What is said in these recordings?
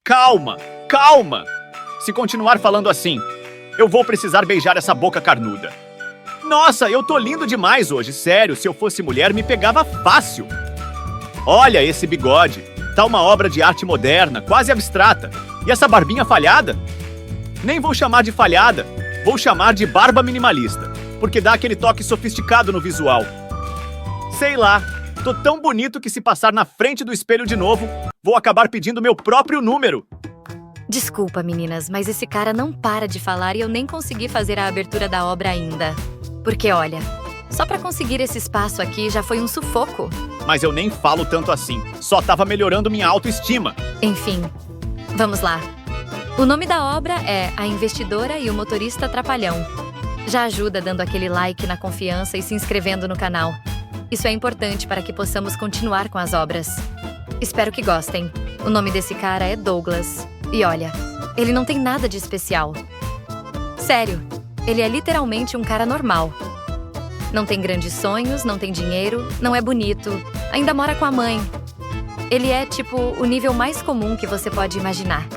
Calma, calma! Se continuar falando assim, eu vou precisar beijar essa boca carnuda. Nossa, eu tô lindo demais hoje, sério, se eu fosse mulher me pegava fácil. Olha esse bigode, tá uma obra de arte moderna, quase abstrata. E essa barbinha falhada? Nem vou chamar de falhada, vou chamar de barba minimalista, porque dá aquele toque sofisticado no visual. Sei lá, tô tão bonito que se passar na frente do espelho de novo, vou acabar pedindo meu próprio número. Desculpa, meninas, mas esse cara não para de falar e eu nem consegui fazer a abertura da obra ainda. Porque, olha, só pra conseguir esse espaço aqui já foi um sufoco. Mas eu nem falo tanto assim, só tava melhorando minha autoestima. Enfim, vamos lá. O nome da obra é A Investidora e o Motorista Trapalhão. Já ajuda dando aquele like na confiança e se inscrevendo no canal. Isso é importante para que possamos continuar com as obras. Espero que gostem. O nome desse cara é Douglas. E olha, ele não tem nada de especial. Sério, ele é literalmente um cara normal. Não tem grandes sonhos, não tem dinheiro, não é bonito, ainda mora com a mãe. Ele é, tipo, o nível mais comum que você pode imaginar.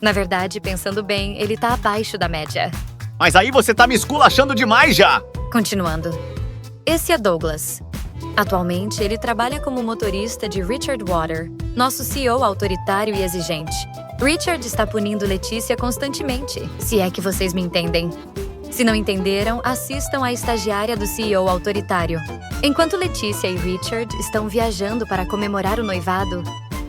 Na verdade, pensando bem, ele tá abaixo da média. Mas aí você tá me esculachando demais já! Continuando. Esse é Douglas. Atualmente, ele trabalha como motorista de Richard Water, nosso CEO autoritário e exigente. Richard está punindo Letícia constantemente, se é que vocês me entendem. Se não entenderam, assistam à estagiária do CEO autoritário. Enquanto Letícia e Richard estão viajando para comemorar o noivado,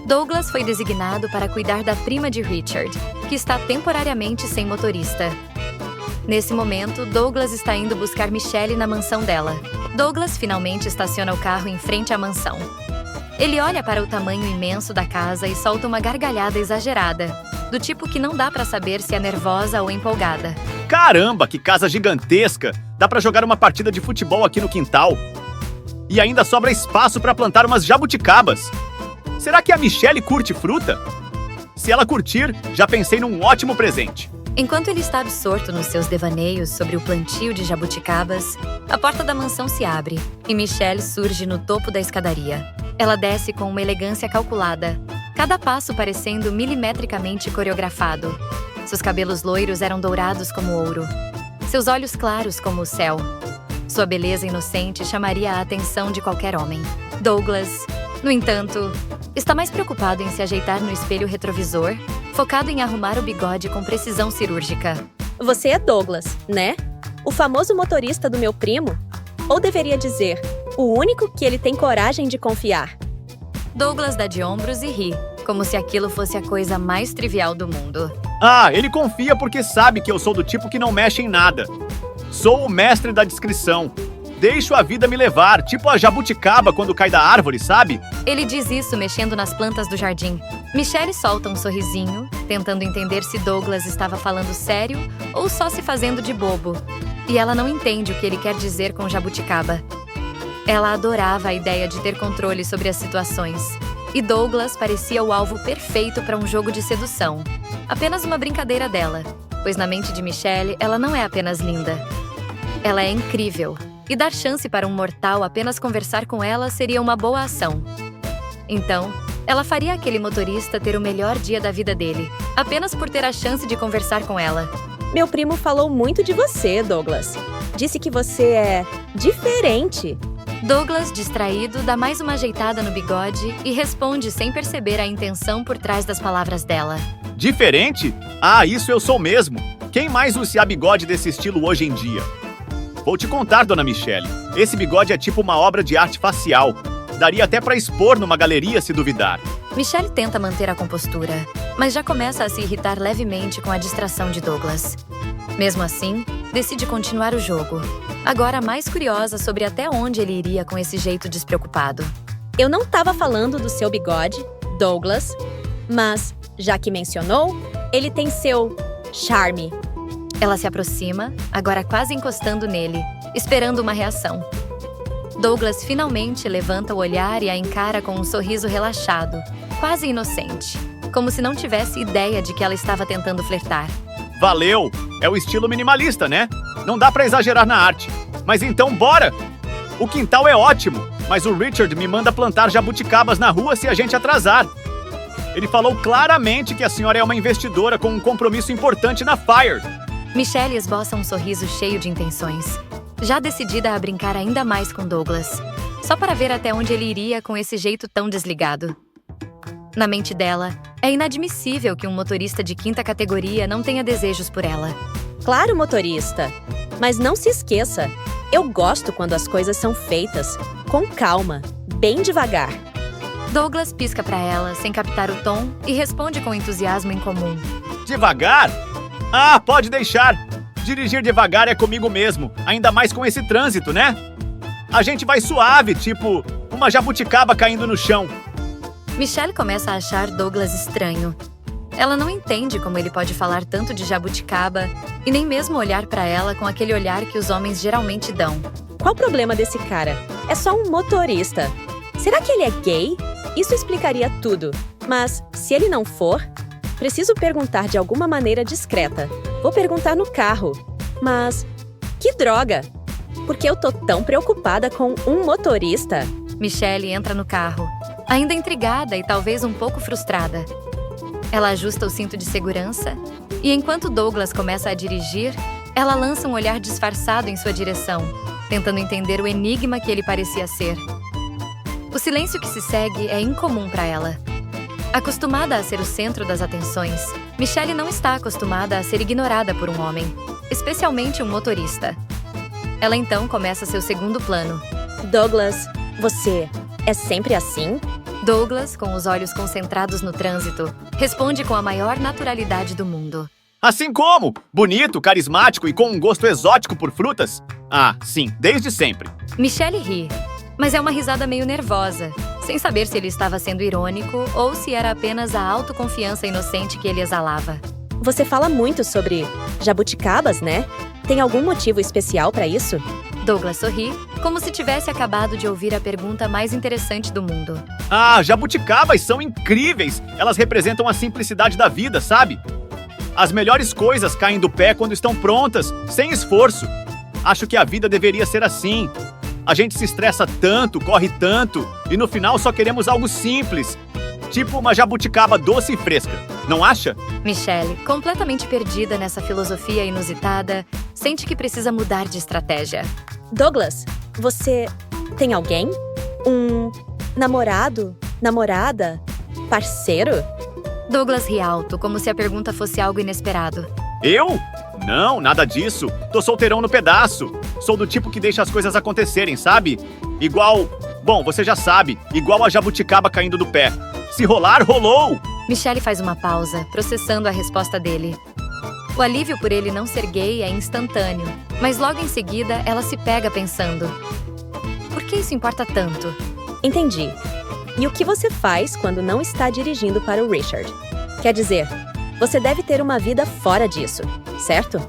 Douglas foi designado para cuidar da prima de Richard, que está temporariamente sem motorista. Nesse momento, Douglas está indo buscar Michelle na mansão dela. Douglas finalmente estaciona o carro em frente à mansão. Ele olha para o tamanho imenso da casa e solta uma gargalhada exagerada, do tipo que não dá para saber se é nervosa ou empolgada. Caramba, que casa gigantesca! Dá pra jogar uma partida de futebol aqui no quintal. E ainda sobra espaço pra plantar umas jabuticabas. Será que a Michelle curte fruta? Se ela curtir, já pensei num ótimo presente. Enquanto ele está absorto nos seus devaneios sobre o plantio de jabuticabas, a porta da mansão se abre e Michelle surge no topo da escadaria. Ela desce com uma elegância calculada, cada passo parecendo milimetricamente coreografado. Seus cabelos loiros eram dourados como ouro, seus olhos claros como o céu. Sua beleza inocente chamaria a atenção de qualquer homem. Douglas, no entanto, está mais preocupado em se ajeitar no espelho retrovisor, focado em arrumar o bigode com precisão cirúrgica. Você é Douglas, né? O famoso motorista do meu primo? Ou deveria dizer, o único que ele tem coragem de confiar. Douglas dá de ombros e ri, como se aquilo fosse a coisa mais trivial do mundo. Ah, ele confia porque sabe que eu sou do tipo que não mexe em nada. Sou o mestre da discrição. Deixo a vida me levar, tipo a jabuticaba quando cai da árvore, sabe? Ele diz isso mexendo nas plantas do jardim. Michelle solta um sorrisinho, tentando entender se Douglas estava falando sério ou só se fazendo de bobo. E ela não entende o que ele quer dizer com jabuticaba. Ela adorava a ideia de ter controle sobre as situações. E Douglas parecia o alvo perfeito para um jogo de sedução. Apenas uma brincadeira dela, pois na mente de Michelle, ela não é apenas linda. Ela é incrível. E dar chance para um mortal apenas conversar com ela seria uma boa ação. Então, ela faria aquele motorista ter o melhor dia da vida dele, apenas por ter a chance de conversar com ela. Meu primo falou muito de você, Douglas. Disse que você é diferente. Douglas, distraído, dá mais uma ajeitada no bigode e responde sem perceber a intenção por trás das palavras dela. Diferente? Ah, isso eu sou mesmo. Quem mais usa bigode desse estilo hoje em dia? Vou te contar, dona Michelle. Esse bigode é tipo uma obra de arte facial. Daria até pra expor numa galeria se duvidar. Michelle tenta manter a compostura, mas já começa a se irritar levemente com a distração de Douglas. Mesmo assim, decide continuar o jogo, agora mais curiosa sobre até onde ele iria com esse jeito despreocupado. Eu não estava falando do seu bigode, Douglas, mas, já que mencionou, ele tem seu charme. Ela se aproxima, agora quase encostando nele, esperando uma reação. Douglas finalmente levanta o olhar e a encara com um sorriso relaxado, quase inocente, como se não tivesse ideia de que ela estava tentando flertar. Valeu! É o estilo minimalista, né? Não dá pra exagerar na arte. Mas então, bora! O quintal é ótimo, mas o Richard me manda plantar jabuticabas na rua se a gente atrasar. Ele falou claramente que a senhora é uma investidora com um compromisso importante na Fire. Michelle esboça um sorriso cheio de intenções, já decidida a brincar ainda mais com Douglas, só para ver até onde ele iria com esse jeito tão desligado. Na mente dela, é inadmissível que um motorista de 5ª categoria não tenha desejos por ela. Claro, motorista. Mas não se esqueça, eu gosto quando as coisas são feitas com calma, bem devagar. Douglas pisca para ela, sem captar o tom, e responde com entusiasmo incomum. Devagar? Ah, pode deixar. Dirigir devagar é comigo mesmo, ainda mais com esse trânsito, né? A gente vai suave, tipo uma jabuticaba caindo no chão. Michelle começa a achar Douglas estranho. Ela não entende como ele pode falar tanto de jabuticaba e nem mesmo olhar para ela com aquele olhar que os homens geralmente dão. Qual o problema desse cara? É só um motorista. Será que ele é gay? Isso explicaria tudo. Mas, se ele não for, preciso perguntar de alguma maneira discreta. Vou perguntar no carro. Mas, que droga! Por que eu tô tão preocupada com um motorista? Michelle entra no carro, ainda intrigada e talvez um pouco frustrada. Ela ajusta o cinto de segurança e, enquanto Douglas começa a dirigir, ela lança um olhar disfarçado em sua direção, tentando entender o enigma que ele parecia ser. O silêncio que se segue é incomum para ela. Acostumada a ser o centro das atenções, Michelle não está acostumada a ser ignorada por um homem, especialmente um motorista. Ela então começa seu segundo plano. Douglas, você é sempre assim? Douglas, com os olhos concentrados no trânsito, responde com a maior naturalidade do mundo. Assim como? Bonito, carismático e com um gosto exótico por frutas? Ah, sim, desde sempre. Michelle ri, mas é uma risada meio nervosa, sem saber se ele estava sendo irônico ou se era apenas a autoconfiança inocente que ele exalava. Você fala muito sobre jabuticabas, né? Tem algum motivo especial para isso? Douglas sorri, como se tivesse acabado de ouvir a pergunta mais interessante do mundo. Ah, jabuticabas são incríveis! Elas representam a simplicidade da vida, sabe? As melhores coisas caem do pé quando estão prontas, sem esforço. Acho que a vida deveria ser assim. A gente se estressa tanto, corre tanto, e no final só queremos algo simples. Tipo uma jabuticaba doce e fresca, não acha? Michelle, completamente perdida nessa filosofia inusitada, sente que precisa mudar de estratégia. Douglas, você tem alguém? Um namorado? Namorada? Parceiro? Douglas ri alto, como se a pergunta fosse algo inesperado. Eu? Não, nada disso. Tô solteirão no pedaço. Sou do tipo que deixa as coisas acontecerem, sabe? Igual... Bom, você já sabe, igual a jabuticaba caindo do pé. Se rolar, rolou! Michelle faz uma pausa, processando a resposta dele. O alívio por ele não ser gay é instantâneo, mas logo em seguida ela se pega pensando: por que isso importa tanto? Entendi. E o que você faz quando não está dirigindo para o Richard? Quer dizer, você deve ter uma vida fora disso, certo?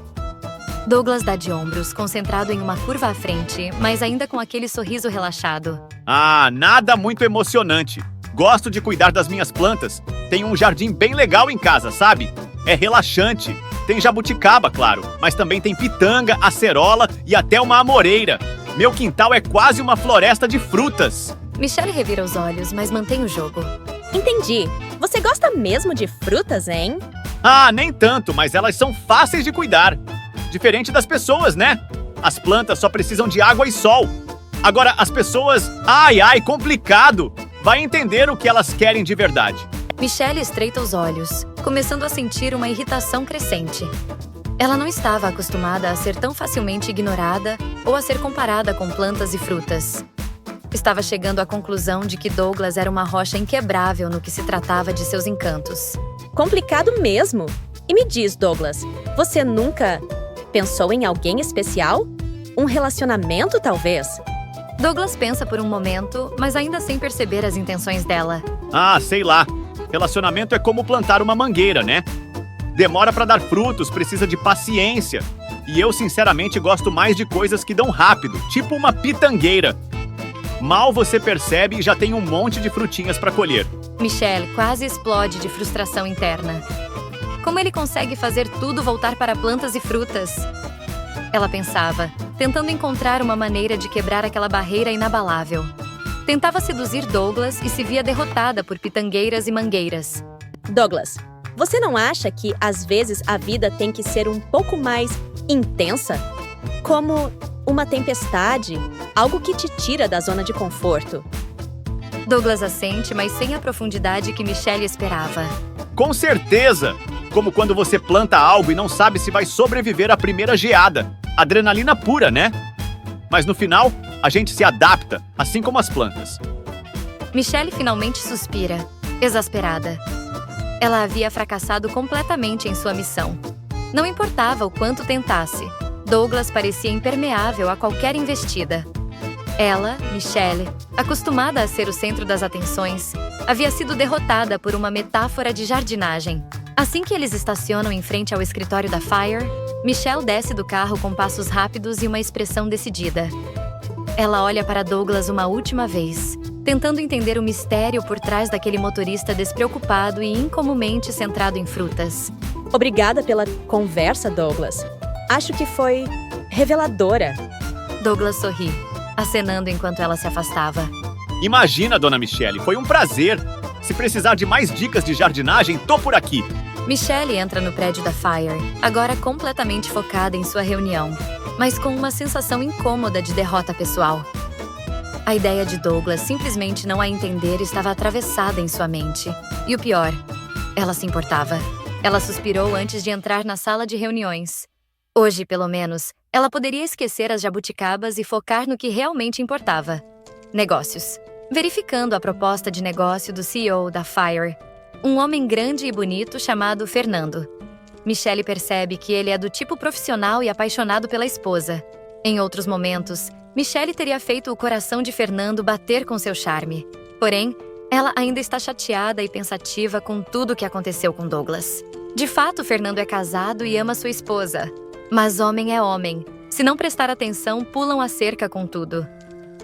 Douglas dá de ombros, concentrado em uma curva à frente, mas ainda com aquele sorriso relaxado. Ah, nada muito emocionante. Gosto de cuidar das minhas plantas. Tenho um jardim bem legal em casa, sabe? É relaxante. Tem jabuticaba, claro, mas também tem pitanga, acerola e até uma amoreira. Meu quintal é quase uma floresta de frutas. Michelle revira os olhos, mas mantém o jogo. Entendi. Você gosta mesmo de frutas, hein? Ah, nem tanto, mas elas são fáceis de cuidar. Diferente das pessoas, né? As plantas só precisam de água e sol. Agora, as pessoas... Ai, complicado! Vai entender o que elas querem de verdade. Michelle estreita os olhos, começando a sentir uma irritação crescente. Ela não estava acostumada a ser tão facilmente ignorada ou a ser comparada com plantas e frutas. Estava chegando à conclusão de que Douglas era uma rocha inquebrável no que se tratava de seus encantos. Complicado mesmo. E me diz, Douglas, você nunca pensou em alguém especial? Um relacionamento, talvez? Douglas pensa por um momento, mas ainda sem perceber as intenções dela. Ah, sei lá. Relacionamento é como plantar uma mangueira, né? Demora pra dar frutos, precisa de paciência. E eu, sinceramente, gosto mais de coisas que dão rápido, tipo uma pitangueira. Mal você percebe e já tem um monte de frutinhas pra colher. Michelle quase explode de frustração interna. Como ele consegue fazer tudo voltar para plantas e frutas? Ela pensava, tentando encontrar uma maneira de quebrar aquela barreira inabalável. Tentava seduzir Douglas e se via derrotada por pitangueiras e mangueiras. Douglas, você não acha que às vezes a vida tem que ser um pouco mais intensa? Como uma tempestade, algo que te tira da zona de conforto. Douglas assente, mas sem a profundidade que Michelle esperava. Com certeza! Como quando você planta algo e não sabe se vai sobreviver à primeira geada. Adrenalina pura, né? Mas no final, a gente se adapta, assim como as plantas. Michelle finalmente suspira, exasperada. Ela havia fracassado completamente em sua missão. Não importava o quanto tentasse, Douglas parecia impermeável a qualquer investida. Ela, Michelle, acostumada a ser o centro das atenções, havia sido derrotada por uma metáfora de jardinagem. Assim que eles estacionam em frente ao escritório da Fire, Michelle desce do carro com passos rápidos e uma expressão decidida. Ela olha para Douglas uma última vez, tentando entender o mistério por trás daquele motorista despreocupado e incomumente centrado em frutas. Obrigada pela conversa, Douglas. Acho que foi reveladora. Douglas sorri, acenando enquanto ela se afastava. Imagina, dona Michelle, foi um prazer. Se precisar de mais dicas de jardinagem, tô por aqui. Michelle entra no prédio da Fire, agora completamente focada em sua reunião, mas com uma sensação incômoda de derrota pessoal. A ideia de Douglas simplesmente não a entender estava atravessada em sua mente. E o pior, ela se importava. Ela suspirou antes de entrar na sala de reuniões. Hoje, pelo menos, ela poderia esquecer as jabuticabas e focar no que realmente importava. Negócios. Verificando a proposta de negócio do CEO da Fire, um homem grande e bonito chamado Fernando. Michelle percebe que ele é do tipo profissional e apaixonado pela esposa. Em outros momentos, Michelle teria feito o coração de Fernando bater com seu charme. Porém, ela ainda está chateada e pensativa com tudo o que aconteceu com Douglas. De fato, Fernando é casado e ama sua esposa. Mas homem é homem. Se não prestar atenção, pulam a cerca com tudo.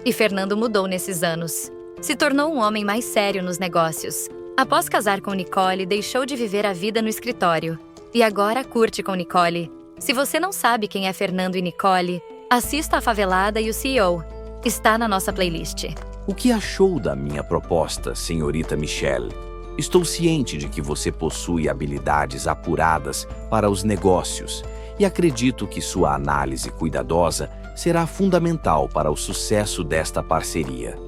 E Fernando mudou nesses anos. Se tornou um homem mais sério nos negócios. Após casar com Nicole, deixou de viver a vida no escritório. E agora curte com Nicole. Se você não sabe quem é Fernando e Nicole, assista a Favelada e o CEO. Está na nossa playlist. O que achou da minha proposta, senhorita Michelle? Estou ciente de que você possui habilidades apuradas para os negócios e acredito que sua análise cuidadosa será fundamental para o sucesso desta parceria.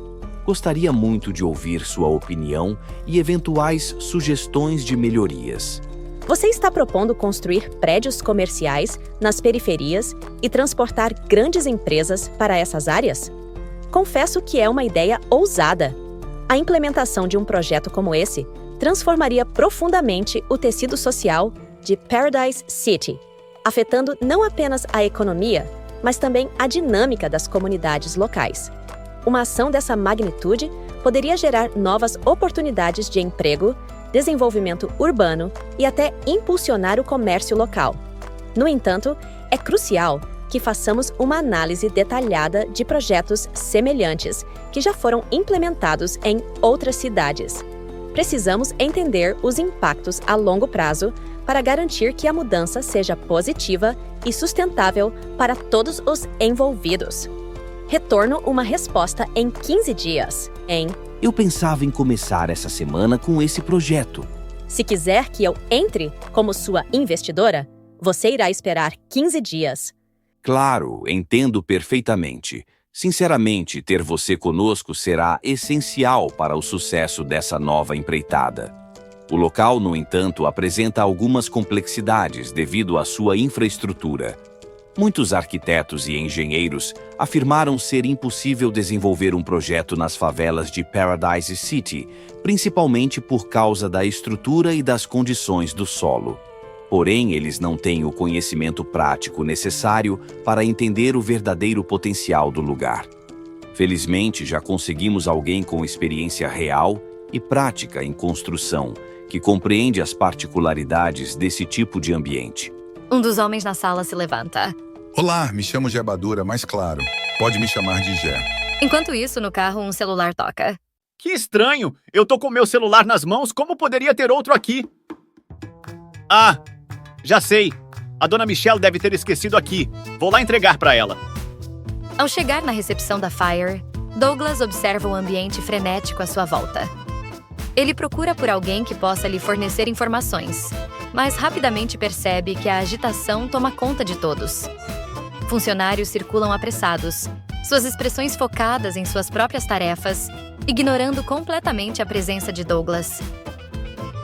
Gostaria muito de ouvir sua opinião e eventuais sugestões de melhorias. Você está propondo construir prédios comerciais nas periferias e transportar grandes empresas para essas áreas? Confesso que é uma ideia ousada. A implementação de um projeto como esse transformaria profundamente o tecido social de Paradise City, afetando não apenas a economia, mas também a dinâmica das comunidades locais. Uma ação dessa magnitude poderia gerar novas oportunidades de emprego, desenvolvimento urbano e até impulsionar o comércio local. No entanto, é crucial que façamos uma análise detalhada de projetos semelhantes que já foram implementados em outras cidades. Precisamos entender os impactos a longo prazo para garantir que a mudança seja positiva e sustentável para todos os envolvidos. Retorno uma resposta em 15 dias, em... Eu pensava em começar essa semana com esse projeto. Se quiser que eu entre como sua investidora, você irá esperar 15 dias. Claro, entendo perfeitamente. Sinceramente, ter você conosco será essencial para o sucesso dessa nova empreitada. O local, no entanto, apresenta algumas complexidades devido à sua infraestrutura. Muitos arquitetos e engenheiros afirmaram ser impossível desenvolver um projeto nas favelas de Paradise City, principalmente por causa da estrutura e das condições do solo. Porém, eles não têm o conhecimento prático necessário para entender o verdadeiro potencial do lugar. Felizmente, já conseguimos alguém com experiência real e prática em construção, que compreende as particularidades desse tipo de ambiente. Um dos homens na sala se levanta. Olá, me chamo Gebadura, mas claro, pode me chamar de Gé. Enquanto isso, no carro, um celular toca. Que estranho! Eu tô com meu celular nas mãos, como poderia ter outro aqui? Ah, já sei. A dona Michelle deve ter esquecido aqui. Vou lá entregar pra ela. Ao chegar na recepção da Fire, Douglas observa o ambiente frenético à sua volta. Ele procura por alguém que possa lhe fornecer informações, mas rapidamente percebe que a agitação toma conta de todos. Funcionários circulam apressados, suas expressões focadas em suas próprias tarefas, ignorando completamente a presença de Douglas.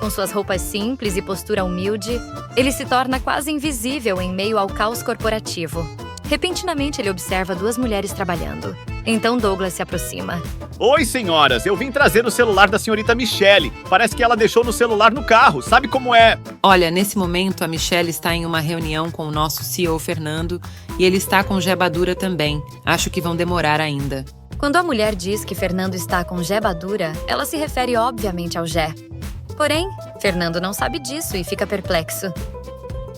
Com suas roupas simples e postura humilde, ele se torna quase invisível em meio ao caos corporativo. Repentinamente, ele observa duas mulheres trabalhando. Então Douglas se aproxima. Oi, senhoras, eu vim trazer o celular da senhorita Michelle. Parece que ela deixou no celular no carro, sabe como é? Olha, nesse momento a Michelle está em uma reunião com o nosso CEO Fernando e ele está com Gebadura também. Acho que vão demorar ainda. Quando a mulher diz que Fernando está com Gebadura, ela se refere obviamente ao Gé. Porém, Fernando não sabe disso e fica perplexo.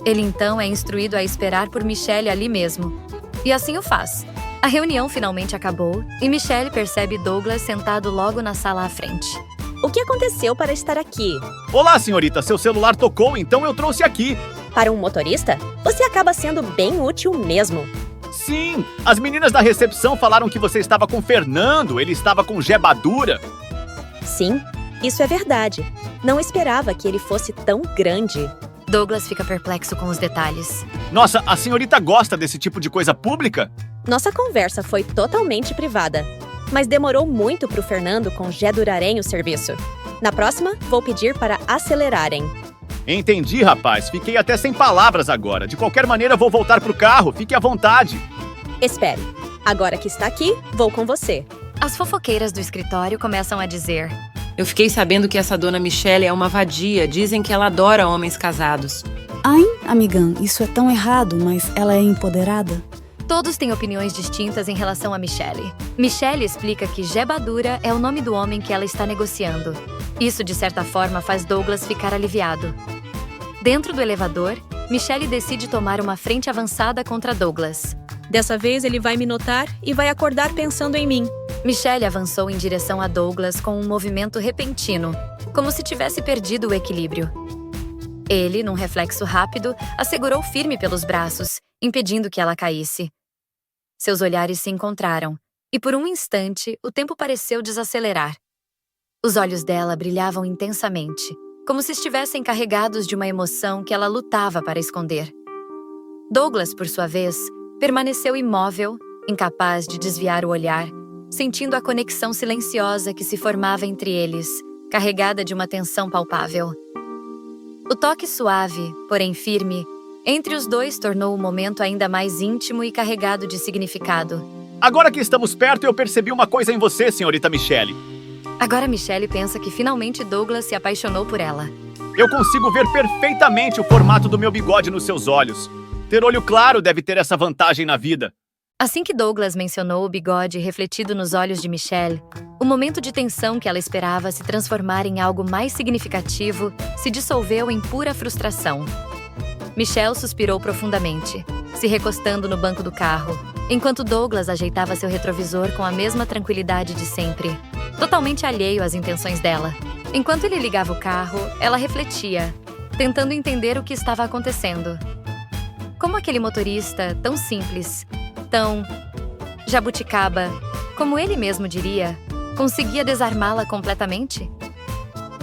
Ele então é instruído a esperar por Michelle ali mesmo. E assim o faz. A reunião finalmente acabou e Michelle percebe Douglas sentado logo na sala à frente. O que aconteceu para estar aqui? Olá, senhorita, seu celular tocou, então eu trouxe aqui. Para um motorista, você acaba sendo bem útil mesmo. Sim, as meninas da recepção falaram que você estava com Fernando, ele estava com Gebadura. Sim, isso é verdade. Não esperava que ele fosse tão grande. Douglas fica perplexo com os detalhes. Nossa, a senhorita gosta desse tipo de coisa pública? Nossa conversa foi totalmente privada, mas demorou muito para o Fernando conjedurarem o serviço. Na próxima, vou pedir para acelerarem. Entendi, rapaz. Fiquei até sem palavras agora. De qualquer maneira, vou voltar pro carro. Fique à vontade. Espere. Agora que está aqui, vou com você. As fofoqueiras do escritório começam a dizer: Eu fiquei sabendo que essa dona Michelle é uma vadia. Dizem que ela adora homens casados. Ai, amigão, isso é tão errado, mas ela é empoderada. Todos têm opiniões distintas em relação a Michelle. Michelle explica que Gebadura é o nome do homem que ela está negociando. Isso, de certa forma, faz Douglas ficar aliviado. Dentro do elevador, Michelle decide tomar uma frente avançada contra Douglas. Dessa vez ele vai me notar e vai acordar pensando em mim. Michelle avançou em direção a Douglas com um movimento repentino, como se tivesse perdido o equilíbrio. Ele, num reflexo rápido, a segurou firme pelos braços, impedindo que ela caísse. Seus olhares se encontraram, e por um instante o tempo pareceu desacelerar. Os olhos dela brilhavam intensamente, como se estivessem carregados de uma emoção que ela lutava para esconder. Douglas, por sua vez, permaneceu imóvel, incapaz de desviar o olhar, sentindo a conexão silenciosa que se formava entre eles, carregada de uma tensão palpável. O toque suave, porém firme, entre os dois tornou o momento ainda mais íntimo e carregado de significado. Agora que estamos perto, eu percebi uma coisa em você, senhorita Michelle. Agora Michelle pensa que finalmente Douglas se apaixonou por ela. Eu consigo ver perfeitamente o formato do meu bigode nos seus olhos. Ter olho claro deve ter essa vantagem na vida. Assim que Douglas mencionou o bigode refletido nos olhos de Michelle, o momento de tensão que ela esperava se transformar em algo mais significativo se dissolveu em pura frustração. Michelle suspirou profundamente, se recostando no banco do carro, enquanto Douglas ajeitava seu retrovisor com a mesma tranquilidade de sempre, totalmente alheio às intenções dela. Enquanto ele ligava o carro, ela refletia, tentando entender o que estava acontecendo. Como aquele motorista, tão simples, tão jabuticaba, como ele mesmo diria, conseguia desarmá-la completamente?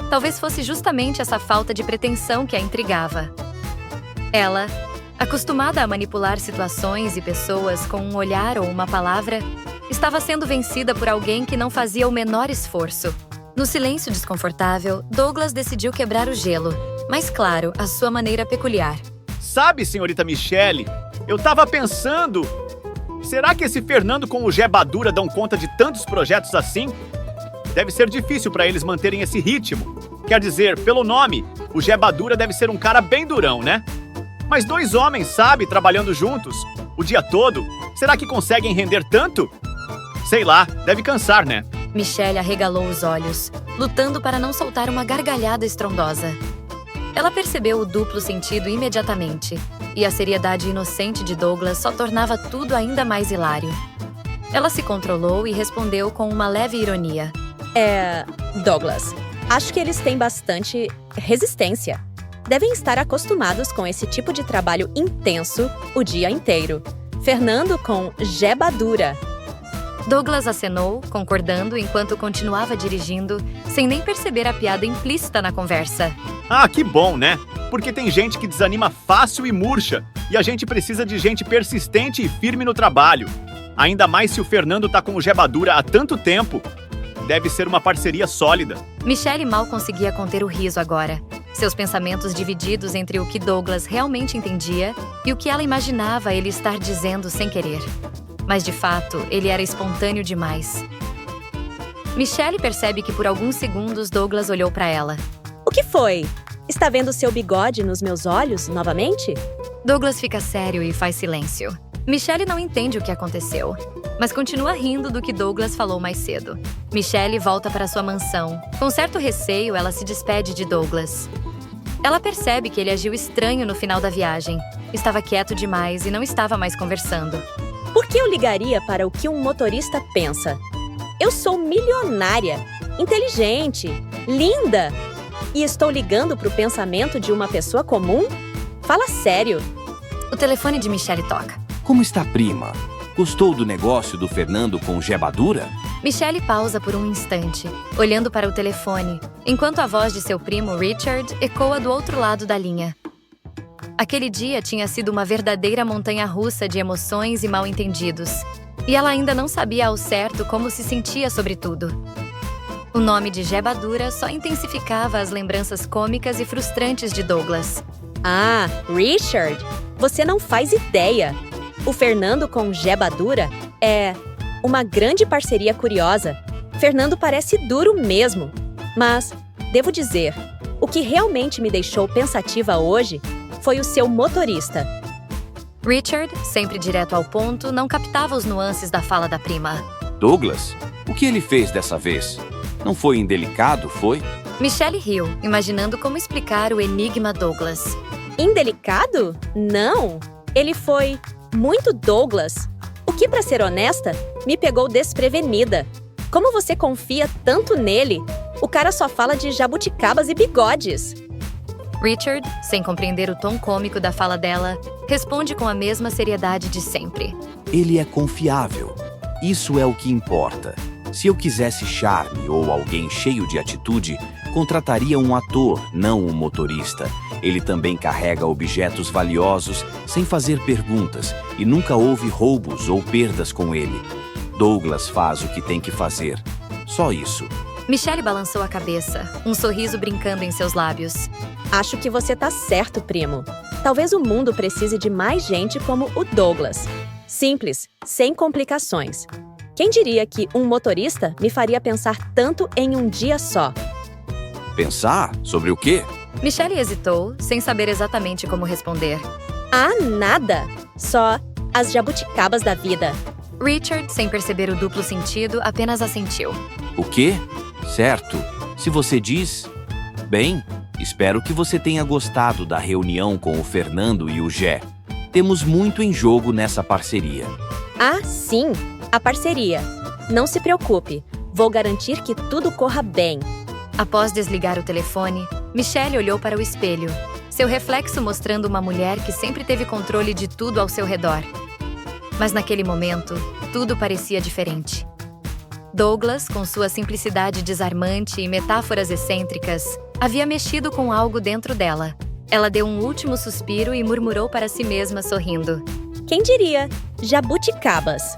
Talvez fosse justamente essa falta de pretensão que a intrigava. Ela, acostumada a manipular situações e pessoas com um olhar ou uma palavra, estava sendo vencida por alguém que não fazia o menor esforço. No silêncio desconfortável, Douglas decidiu quebrar o gelo, mas claro, à sua maneira peculiar. Sabe, senhorita Michelle, eu tava pensando... Será que esse Fernando com o Gebadura dão conta de tantos projetos assim? Deve ser difícil para eles manterem esse ritmo. Quer dizer, pelo nome, o Gebadura deve ser um cara bem durão, né? Mas dois homens, sabe, trabalhando juntos, o dia todo, será que conseguem render tanto? Sei lá, deve cansar, né? Michelle arregalou os olhos, lutando para não soltar uma gargalhada estrondosa. Ela percebeu o duplo sentido imediatamente, e a seriedade inocente de Douglas só tornava tudo ainda mais hilário. Ela se controlou e respondeu com uma leve ironia. Douglas, acho que eles têm bastante resistência. Devem estar acostumados com esse tipo de trabalho intenso o dia inteiro. Fernando com Gebadura. Douglas acenou, concordando, enquanto continuava dirigindo, sem nem perceber a piada implícita na conversa. Ah, que bom, né? Porque tem gente que desanima fácil e murcha, e a gente precisa de gente persistente e firme no trabalho. Ainda mais se o Fernando tá com o Gebadura há tanto tempo. Deve ser uma parceria sólida. Michelle mal conseguia conter o riso agora. Seus pensamentos divididos entre o que Douglas realmente entendia e o que ela imaginava ele estar dizendo sem querer. Mas, de fato, ele era espontâneo demais. Michelle percebe que por alguns segundos Douglas olhou para ela. O que foi? Está vendo seu bigode nos meus olhos novamente? Douglas fica sério e faz silêncio. Michelle não entende o que aconteceu, mas continua rindo do que Douglas falou mais cedo. Michelle volta para sua mansão. Com certo receio, ela se despede de Douglas. Ela percebe que ele agiu estranho no final da viagem. Estava quieto demais e não estava mais conversando. Por que eu ligaria para o que um motorista pensa? Eu sou milionária, inteligente, linda. E estou ligando para o pensamento de uma pessoa comum? Fala sério. O telefone de Michelle toca. Como está a prima? Gostou do negócio do Fernando com o Gebadura? Michelle pausa por um instante, olhando para o telefone, enquanto a voz de seu primo Richard ecoa do outro lado da linha. Aquele dia tinha sido uma verdadeira montanha-russa de emoções e mal-entendidos, e ela ainda não sabia ao certo como se sentia sobre tudo. O nome de Gebadura só intensificava as lembranças cômicas e frustrantes de Douglas. Ah, Richard, você não faz ideia. O Fernando com Gebadura é uma grande parceria curiosa. Fernando parece duro mesmo. Mas, devo dizer, o que realmente me deixou pensativa hoje foi o seu motorista. Richard, sempre direto ao ponto, não captava os nuances da fala da prima. Douglas, o que ele fez dessa vez? Não foi indelicado, foi? Michelle riu, imaginando como explicar o enigma Douglas. Indelicado? Não. Ele foi muito Douglas. O que, pra ser honesta, me pegou desprevenida. Como você confia tanto nele? O cara só fala de jabuticabas e bigodes. Richard, sem compreender o tom cômico da fala dela, responde com a mesma seriedade de sempre. Ele é confiável. Isso é o que importa. Se eu quisesse charme ou alguém cheio de atitude, contrataria um ator, não um motorista. Ele também carrega objetos valiosos sem fazer perguntas e nunca houve roubos ou perdas com ele. Douglas faz o que tem que fazer. Só isso. Michelle balançou a cabeça, um sorriso brincando em seus lábios. Acho que você tá certo, primo. Talvez o mundo precise de mais gente como o Douglas. Simples, sem complicações. Quem diria que um motorista me faria pensar tanto em um dia só? Pensar? Sobre o quê? Michelle hesitou, sem saber exatamente como responder. Ah, nada! Só as jabuticabas da vida. Richard, sem perceber o duplo sentido, apenas assentiu. O quê? Certo. Se você diz... Bem, espero que você tenha gostado da reunião com o Fernando e o Gé. Temos muito em jogo nessa parceria. Ah, sim! A parceria. Não se preocupe. Vou garantir que tudo corra bem. Após desligar o telefone, Michelle olhou para o espelho, seu reflexo mostrando uma mulher que sempre teve controle de tudo ao seu redor. Mas naquele momento, tudo parecia diferente. Douglas, com sua simplicidade desarmante e metáforas excêntricas, havia mexido com algo dentro dela. Ela deu um último suspiro e murmurou para si mesma, sorrindo. Quem diria? Jabuticabas.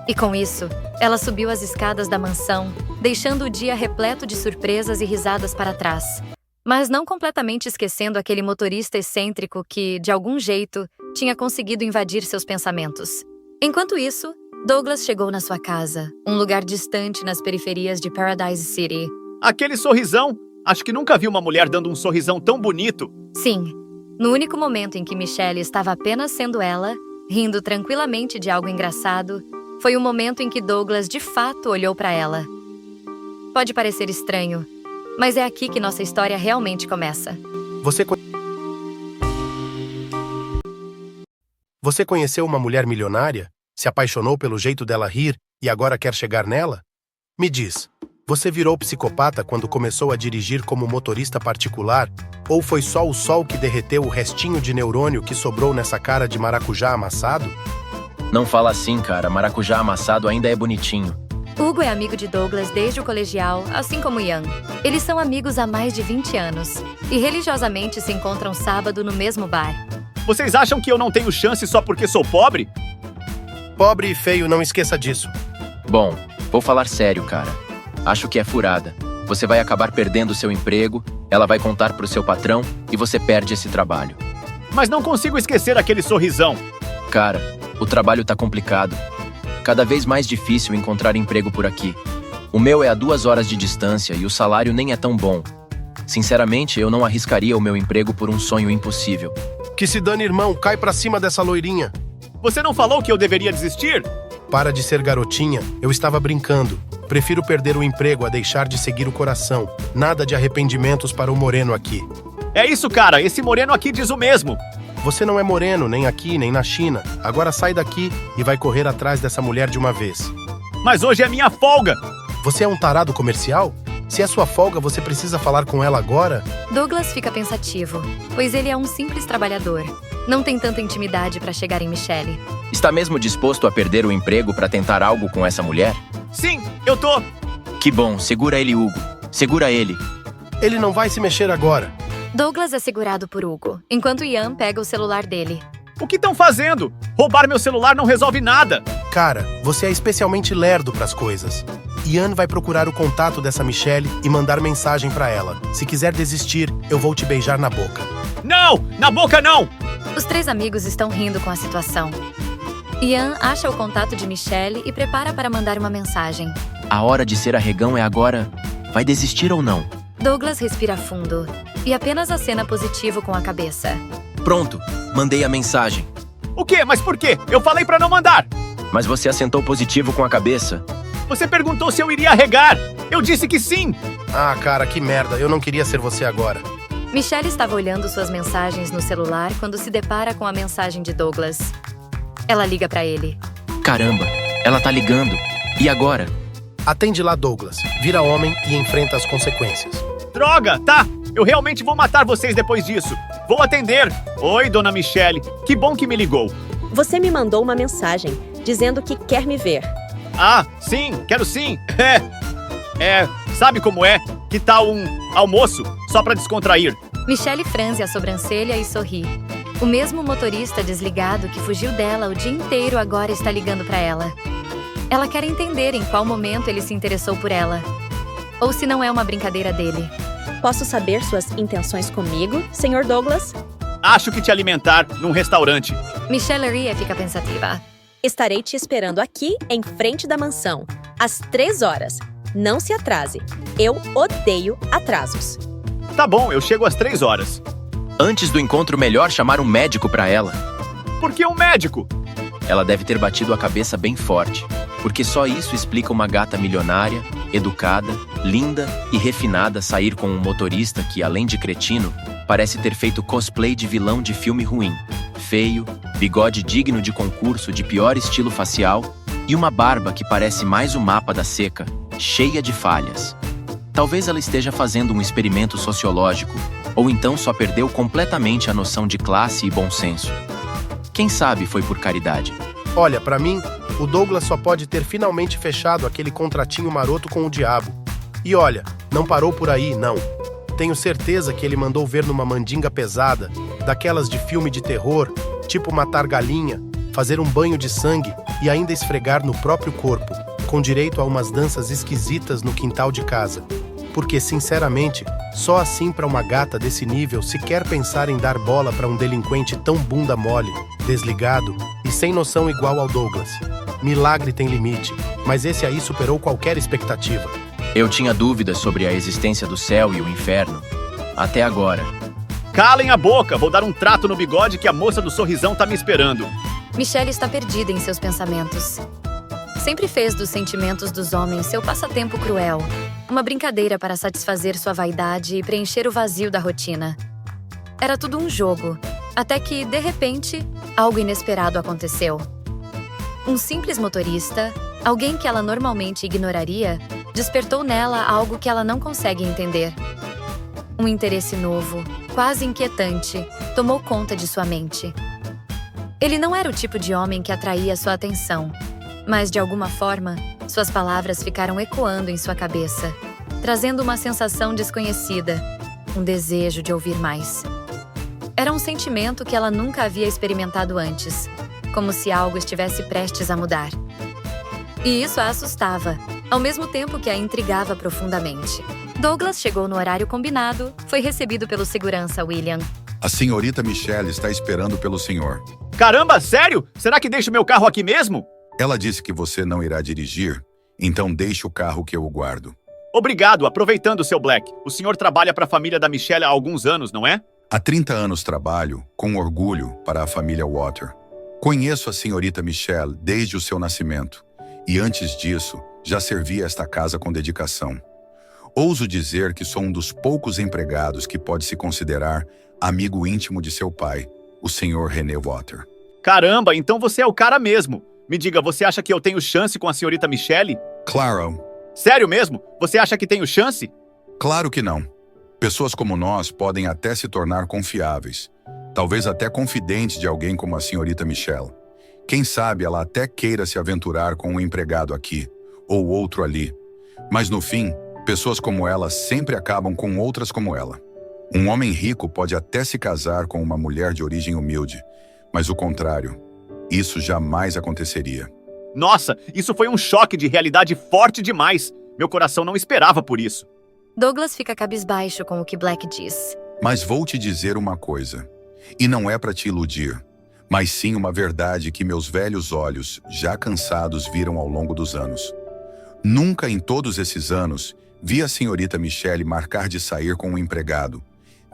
E com isso, ela subiu as escadas da mansão, deixando o dia repleto de surpresas e risadas para trás. Mas não completamente esquecendo aquele motorista excêntrico que, de algum jeito, tinha conseguido invadir seus pensamentos. Enquanto isso, Douglas chegou na sua casa, um lugar distante nas periferias de Paradise City. Aquele sorrisão! Acho que nunca vi uma mulher dando um sorrisão tão bonito. Sim, no único momento em que Michelle estava apenas sendo ela, rindo tranquilamente de algo engraçado, foi o momento em que Douglas de fato olhou para ela. Pode parecer estranho, mas é aqui que nossa história realmente começa. Você conheceu uma mulher milionária? Se apaixonou pelo jeito dela rir e agora quer chegar nela? Me diz, você virou psicopata quando começou a dirigir como motorista particular? Ou foi só o sol que derreteu o restinho de neurônio que sobrou nessa cara de maracujá amassado? Não fala assim, cara. Maracujá amassado ainda é bonitinho. Hugo é amigo de Douglas desde o colegial, assim como Ian. Eles são amigos há mais de 20 anos e religiosamente se encontram sábado no mesmo bar. Vocês acham que eu não tenho chance só porque sou pobre? Pobre e feio, não esqueça disso. Bom, vou falar sério, cara. Acho que é furada. Você vai acabar perdendo seu emprego, ela vai contar pro seu patrão e você perde esse trabalho. Mas não consigo esquecer aquele sorrisão. Cara, o trabalho tá complicado. Cada vez mais difícil encontrar emprego por aqui. O meu é a 2 horas de distância e o salário nem é tão bom. Sinceramente, eu não arriscaria o meu emprego por um sonho impossível. Que se dane, irmão. Cai pra cima dessa loirinha. Você não falou que eu deveria desistir? Para de ser garotinha. Eu estava brincando. Prefiro perder o emprego a deixar de seguir o coração. Nada de arrependimentos para o moreno aqui. É isso, cara. Esse moreno aqui diz o mesmo. Você não é moreno, nem aqui, nem na China. Agora sai daqui e vai correr atrás dessa mulher de uma vez. Mas hoje é minha folga. Você é um tarado comercial? Se é sua folga, você precisa falar com ela agora? Douglas fica pensativo, pois ele é um simples trabalhador. Não tem tanta intimidade para chegar em Michelle. Está mesmo disposto a perder o emprego para tentar algo com essa mulher? Sim, eu tô. Que bom, segura ele, Hugo. Segura ele. Ele não vai se mexer agora. Douglas é segurado por Hugo, enquanto Ian pega o celular dele. O que estão fazendo? Roubar meu celular não resolve nada. Cara, você é especialmente lerdo pras coisas. Ian vai procurar o contato dessa Michelle e mandar mensagem pra ela. Se quiser desistir, eu vou te beijar na boca. Não! Na boca não! Os 3 amigos estão rindo com a situação. Ian acha o contato de Michelle e prepara para mandar uma mensagem. A hora de ser arregão é agora. Vai desistir ou não? Douglas respira fundo e apenas acena positivo com a cabeça. Pronto, mandei a mensagem. O quê? Mas por quê? Eu falei pra não mandar. Mas você assentou positivo com a cabeça. Você perguntou se eu iria arregar. Eu disse que sim. Ah, cara, que merda. Eu não queria ser você agora. Michelle estava olhando suas mensagens no celular quando se depara com a mensagem de Douglas. Ela liga pra ele. Caramba, ela tá ligando. E agora? Atende lá, Douglas. Vira homem e enfrenta as consequências. Droga, tá. Eu realmente vou matar vocês depois disso. Vou atender. Oi, dona Michelle. Que bom que me ligou. Você me mandou uma mensagem dizendo que quer me ver. Ah, sim, quero sim. Sabe como é? Que tal um almoço só pra descontrair? Michelle franze a sobrancelha e sorri. O mesmo motorista desligado que fugiu dela o dia inteiro agora está ligando pra ela. Ela quer entender em qual momento ele se interessou por ela. Ou se não é uma brincadeira dele. Posso saber suas intenções comigo, Sr. Douglas? Acho que te alimentar num restaurante. Michelle ri e fica pensativa. Estarei te esperando aqui, em frente da mansão, às 3 horas. Não se atrase. Eu odeio atrasos. Tá bom, eu chego às 3 horas. Antes do encontro, melhor chamar um médico pra ela. Por que um médico? Ela deve ter batido a cabeça bem forte, porque só isso explica uma gata milionária, educada, linda e refinada sair com um motorista que, além de cretino, parece ter feito cosplay de vilão de filme ruim. Feio, bigode digno de concurso de pior estilo facial e uma barba que parece mais o mapa da seca, cheia de falhas. Talvez ela esteja fazendo um experimento sociológico, ou então só perdeu completamente a noção de classe e bom senso. Quem sabe foi por caridade. Olha, pra mim, o Douglas só pode ter finalmente fechado aquele contratinho maroto com o diabo. E olha, não parou por aí, não. Tenho certeza que ele mandou ver numa mandinga pesada, daquelas de filme de terror, tipo matar galinha, fazer um banho de sangue e ainda esfregar no próprio corpo, com direito a umas danças esquisitas no quintal de casa. Porque, sinceramente, só assim pra uma gata desse nível se quer pensar em dar bola pra um delinquente tão bunda mole, desligado e sem noção igual ao Douglas. Milagre tem limite, mas esse aí superou qualquer expectativa. Eu tinha dúvidas sobre a existência do céu e o inferno. Até agora. Calem a boca, vou dar um trato no bigode que a moça do sorrisão tá me esperando. Michelle está perdida em seus pensamentos. Sempre fez dos sentimentos dos homens seu passatempo cruel. Uma brincadeira para satisfazer sua vaidade e preencher o vazio da rotina. Era tudo um jogo, até que, de repente, algo inesperado aconteceu. Um simples motorista, alguém que ela normalmente ignoraria, despertou nela algo que ela não consegue entender. Um interesse novo, quase inquietante, tomou conta de sua mente. Ele não era o tipo de homem que atraía sua atenção, mas de alguma forma, suas palavras ficaram ecoando em sua cabeça, trazendo uma sensação desconhecida, um desejo de ouvir mais. Era um sentimento que ela nunca havia experimentado antes, como se algo estivesse prestes a mudar. E isso a assustava, ao mesmo tempo que a intrigava profundamente. Douglas chegou no horário combinado, foi recebido pelo segurança William. A senhorita Michelle está esperando pelo senhor. Caramba, sério? Será que deixo meu carro aqui mesmo? Ela disse que você não irá dirigir, então deixe o carro que eu o guardo. Obrigado, aproveitando, seu Black. O senhor trabalha para a família da Michelle há alguns anos, não é? Há 30 anos trabalho, com orgulho, para a família Water. Conheço a senhorita Michelle desde o seu nascimento, e antes disso, já servi a esta casa com dedicação. Ouso dizer que sou um dos poucos empregados que pode se considerar amigo íntimo de seu pai, o senhor René Water. Caramba, então você é o cara mesmo. Me diga, você acha que eu tenho chance com a senhorita Michelle? Claro. Sério mesmo? Você acha que tenho chance? Claro que não. Pessoas como nós podem até se tornar confiáveis, talvez até confidentes de alguém como a senhorita Michelle. Quem sabe ela até queira se aventurar com um empregado aqui, ou outro ali. Mas no fim, pessoas como ela sempre acabam com outras como ela. Um homem rico pode até se casar com uma mulher de origem humilde, mas o contrário, isso jamais aconteceria. Nossa, isso foi um choque de realidade forte demais. Meu coração não esperava por isso. Douglas fica cabisbaixo com o que Black diz. Mas vou te dizer uma coisa, e não é para te iludir, mas sim uma verdade que meus velhos olhos, já cansados, viram ao longo dos anos. Nunca em todos esses anos vi a senhorita Michelle marcar de sair com um empregado,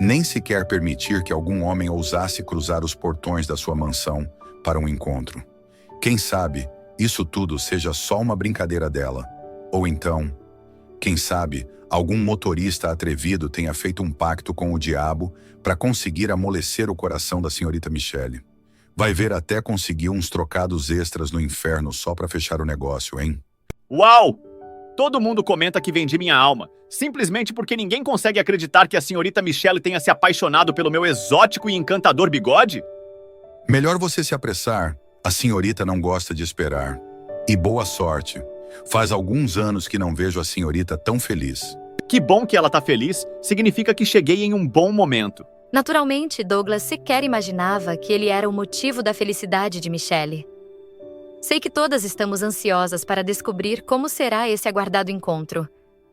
nem sequer permitir que algum homem ousasse cruzar os portões da sua mansão para um encontro. Quem sabe, isso tudo seja só uma brincadeira dela. Ou então, quem sabe, algum motorista atrevido tenha feito um pacto com o diabo para conseguir amolecer o coração da senhorita Michelle. Vai ver, até conseguir uns trocados extras no inferno só para fechar o negócio, hein? Uau! Todo mundo comenta que vendi minha alma, simplesmente porque ninguém consegue acreditar que a senhorita Michelle tenha se apaixonado pelo meu exótico e encantador bigode? Melhor você se apressar. A senhorita não gosta de esperar. E boa sorte. Faz alguns anos que não vejo a senhorita tão feliz. Que bom que ela tá feliz, significa que cheguei em um bom momento. Naturalmente, Douglas sequer imaginava que ele era o motivo da felicidade de Michelle. Sei que todas estamos ansiosas para descobrir como será esse aguardado encontro.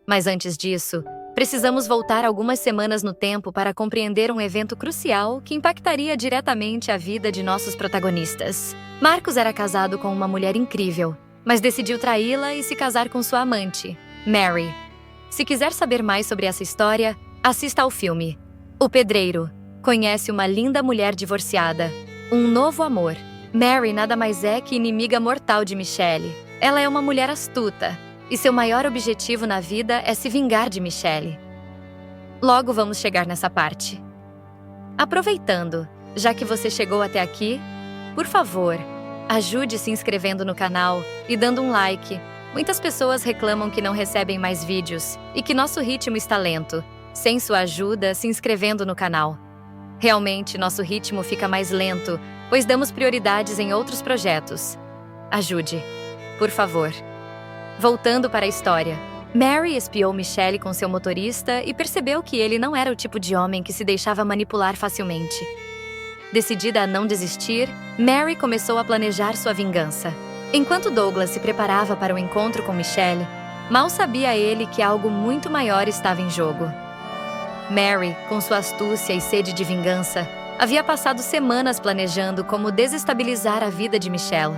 Mas antes disso, precisamos voltar algumas semanas no tempo para compreender um evento crucial que impactaria diretamente a vida de nossos protagonistas. Marcos era casado com uma mulher incrível, mas decidiu traí-la e se casar com sua amante, Mary. Se quiser saber mais sobre essa história, assista ao filme. O Pedreiro conhece uma linda mulher divorciada, um novo amor. Mary nada mais é que inimiga mortal de Michelle. Ela é uma mulher astuta, e seu maior objetivo na vida é se vingar de Michelle. Logo vamos chegar nessa parte. Aproveitando, já que você chegou até aqui, por favor, ajude se inscrevendo no canal e dando um like. Muitas pessoas reclamam que não recebem mais vídeos e que nosso ritmo está lento, sem sua ajuda se inscrevendo no canal. Realmente, nosso ritmo fica mais lento, pois damos prioridades em outros projetos. Ajude, por favor. Voltando para a história. Mary espiou Michelle com seu motorista e percebeu que ele não era o tipo de homem que se deixava manipular facilmente. Decidida a não desistir, Mary começou a planejar sua vingança. Enquanto Douglas se preparava para o encontro com Michelle, mal sabia ele que algo muito maior estava em jogo. Mary, com sua astúcia e sede de vingança, havia passado semanas planejando como desestabilizar a vida de Michelle.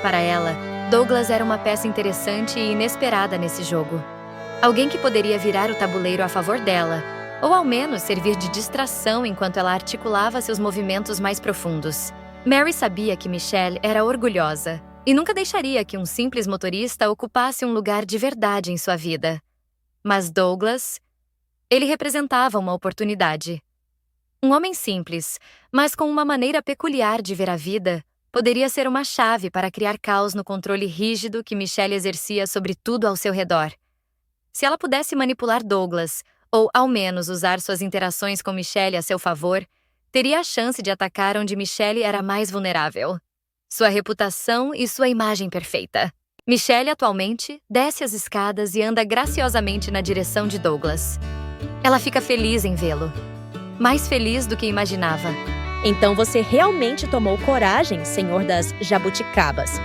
Para ela, Douglas era uma peça interessante e inesperada nesse jogo. Alguém que poderia virar o tabuleiro a favor dela, ou ao menos servir de distração enquanto ela articulava seus movimentos mais profundos. Mary sabia que Michelle era orgulhosa e nunca deixaria que um simples motorista ocupasse um lugar de verdade em sua vida. Mas Douglas, ele representava uma oportunidade. Um homem simples, mas com uma maneira peculiar de ver a vida, poderia ser uma chave para criar caos no controle rígido que Michelle exercia sobre tudo ao seu redor. Se ela pudesse manipular Douglas, ou ao menos usar suas interações com Michelle a seu favor, teria a chance de atacar onde Michelle era mais vulnerável. Sua reputação e sua imagem perfeita. Michelle, atualmente, desce as escadas e anda graciosamente na direção de Douglas. Ela fica feliz em vê-lo. Mais feliz do que imaginava. Então você realmente tomou coragem, senhor das jabuticabas.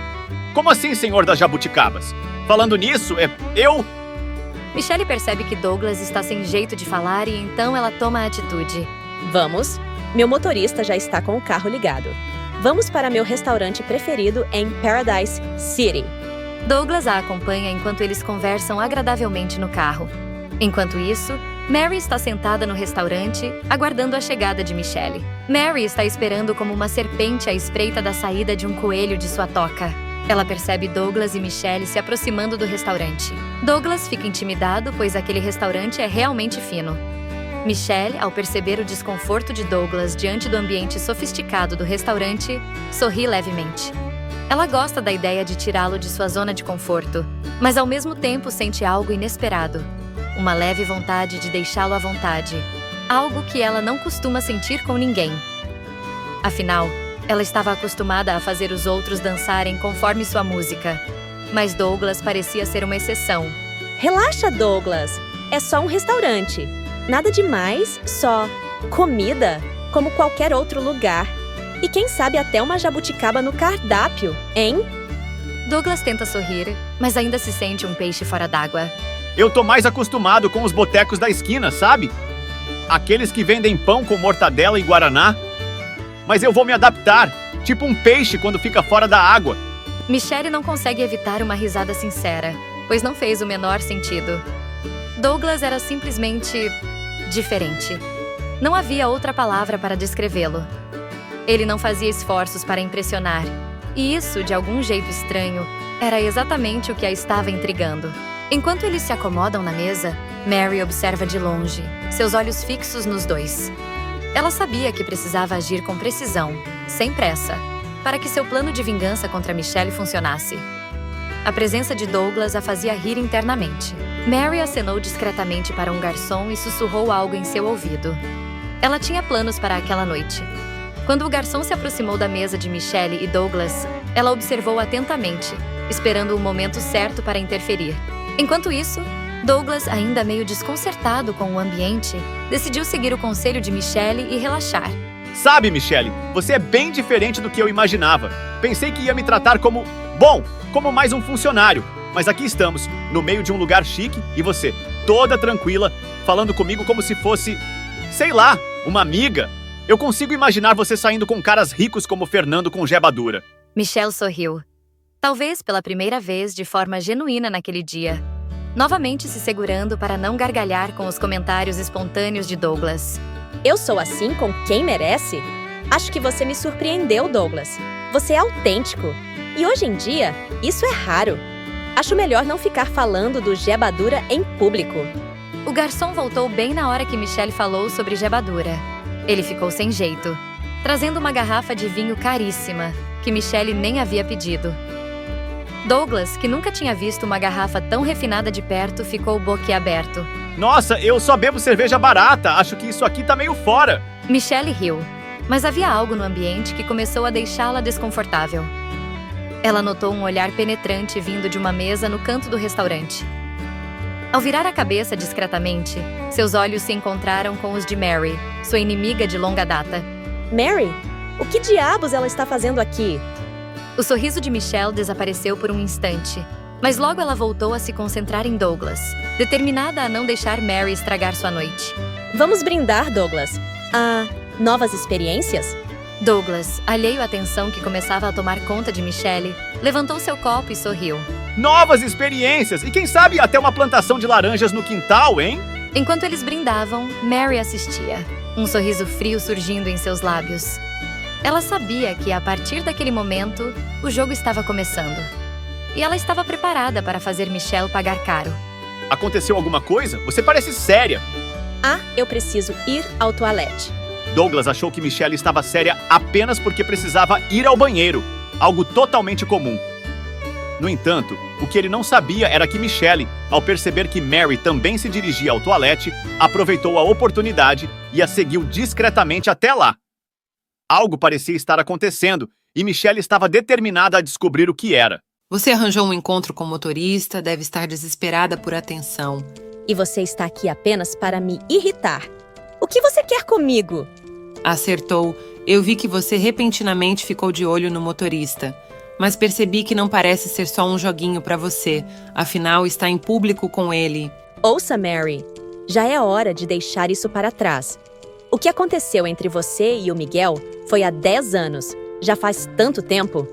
Como assim, senhor das jabuticabas? Falando nisso, eu... Michelle percebe que Douglas está sem jeito de falar e então ela toma a atitude. Vamos. Meu motorista já está com o carro ligado. Vamos para meu restaurante preferido em Paradise City. Douglas a acompanha enquanto eles conversam agradavelmente no carro. Enquanto isso, Mary está sentada no restaurante, aguardando a chegada de Michelle. Mary está esperando como uma serpente à espreita da saída de um coelho de sua toca. Ela percebe Douglas e Michelle se aproximando do restaurante. Douglas fica intimidado, pois aquele restaurante é realmente fino. Michelle, ao perceber o desconforto de Douglas diante do ambiente sofisticado do restaurante, sorri levemente. Ela gosta da ideia de tirá-lo de sua zona de conforto, mas ao mesmo tempo sente algo inesperado. Uma leve vontade de deixá-lo à vontade. Algo que ela não costuma sentir com ninguém. Afinal, ela estava acostumada a fazer os outros dançarem conforme sua música. Mas Douglas parecia ser uma exceção. Relaxa, Douglas. É só um restaurante. Nada demais, só comida, como qualquer outro lugar. E quem sabe até uma jabuticaba no cardápio, hein? Douglas tenta sorrir, mas ainda se sente um peixe fora d'água. Eu tô mais acostumado com os botecos da esquina, sabe? Aqueles que vendem pão com mortadela e guaraná. Mas eu vou me adaptar, tipo um peixe quando fica fora da água. Michelle não consegue evitar uma risada sincera, pois não fez o menor sentido. Douglas era simplesmente diferente. Não havia outra palavra para descrevê-lo. Ele não fazia esforços para impressionar, e isso, de algum jeito estranho, era exatamente o que a estava intrigando. Enquanto eles se acomodam na mesa, Mary observa de longe, seus olhos fixos nos dois. Ela sabia que precisava agir com precisão, sem pressa, para que seu plano de vingança contra Michelle funcionasse. A presença de Douglas a fazia rir internamente. Mary acenou discretamente para um garçom e sussurrou algo em seu ouvido. Ela tinha planos para aquela noite. Quando o garçom se aproximou da mesa de Michelle e Douglas, ela observou atentamente, esperando o momento certo para interferir. Enquanto isso, Douglas, ainda meio desconcertado com o ambiente, decidiu seguir o conselho de Michelle e relaxar. Sabe, Michelle, você é bem diferente do que eu imaginava. Pensei que ia me tratar como... bom, como mais um funcionário. Mas aqui estamos, no meio de um lugar chique, e você, toda tranquila, falando comigo como se fosse... sei lá, uma amiga. Eu consigo imaginar você saindo com caras ricos como Fernando com Gebadura. Michelle sorriu. Talvez pela primeira vez de forma genuína naquele dia. Novamente se segurando para não gargalhar com os comentários espontâneos de Douglas. Eu sou assim com quem merece? Acho que você me surpreendeu, Douglas. Você é autêntico. E hoje em dia, isso é raro. Acho melhor não ficar falando do Gebadura em público. O garçom voltou bem na hora que Michelle falou sobre Gebadura. Ele ficou sem jeito, trazendo uma garrafa de vinho caríssima, que Michelle nem havia pedido. Douglas, que nunca tinha visto uma garrafa tão refinada de perto, ficou boquiaberto. Nossa, eu só bebo cerveja barata. Acho que isso aqui tá meio fora. Michelle riu, mas havia algo no ambiente que começou a deixá-la desconfortável. Ela notou um olhar penetrante vindo de uma mesa no canto do restaurante. Ao virar a cabeça discretamente, seus olhos se encontraram com os de Mary, sua inimiga de longa data. Mary, o que diabos ela está fazendo aqui? O sorriso de Michelle desapareceu por um instante, mas logo ela voltou a se concentrar em Douglas, determinada a não deixar Mary estragar sua noite. Vamos brindar, Douglas. Novas experiências? Douglas, alheio à tensão que começava a tomar conta de Michelle, levantou seu copo e sorriu. Novas experiências! E quem sabe até uma plantação de laranjas no quintal, hein? Enquanto eles brindavam, Mary assistia, um sorriso frio surgindo em seus lábios. Ela sabia que, a partir daquele momento, o jogo estava começando. E ela estava preparada para fazer Michelle pagar caro. Aconteceu alguma coisa? Você parece séria. Eu preciso ir ao toalete. Douglas achou que Michelle estava séria apenas porque precisava ir ao banheiro, algo totalmente comum. No entanto, o que ele não sabia era que Michelle, ao perceber que Mary também se dirigia ao toalete, aproveitou a oportunidade e a seguiu discretamente até lá. Algo parecia estar acontecendo, e Michelle estava determinada a descobrir o que era. Você arranjou um encontro com o motorista, deve estar desesperada por atenção. E você está aqui apenas para me irritar. O que você quer comigo? Acertou. Eu vi que você repentinamente ficou de olho no motorista. Mas percebi que não parece ser só um joguinho para você. Afinal, está em público com ele. Ouça, Mary. Já é hora de deixar isso para trás. O que aconteceu entre você e o Miguel foi há 10 anos. Já faz tanto tempo.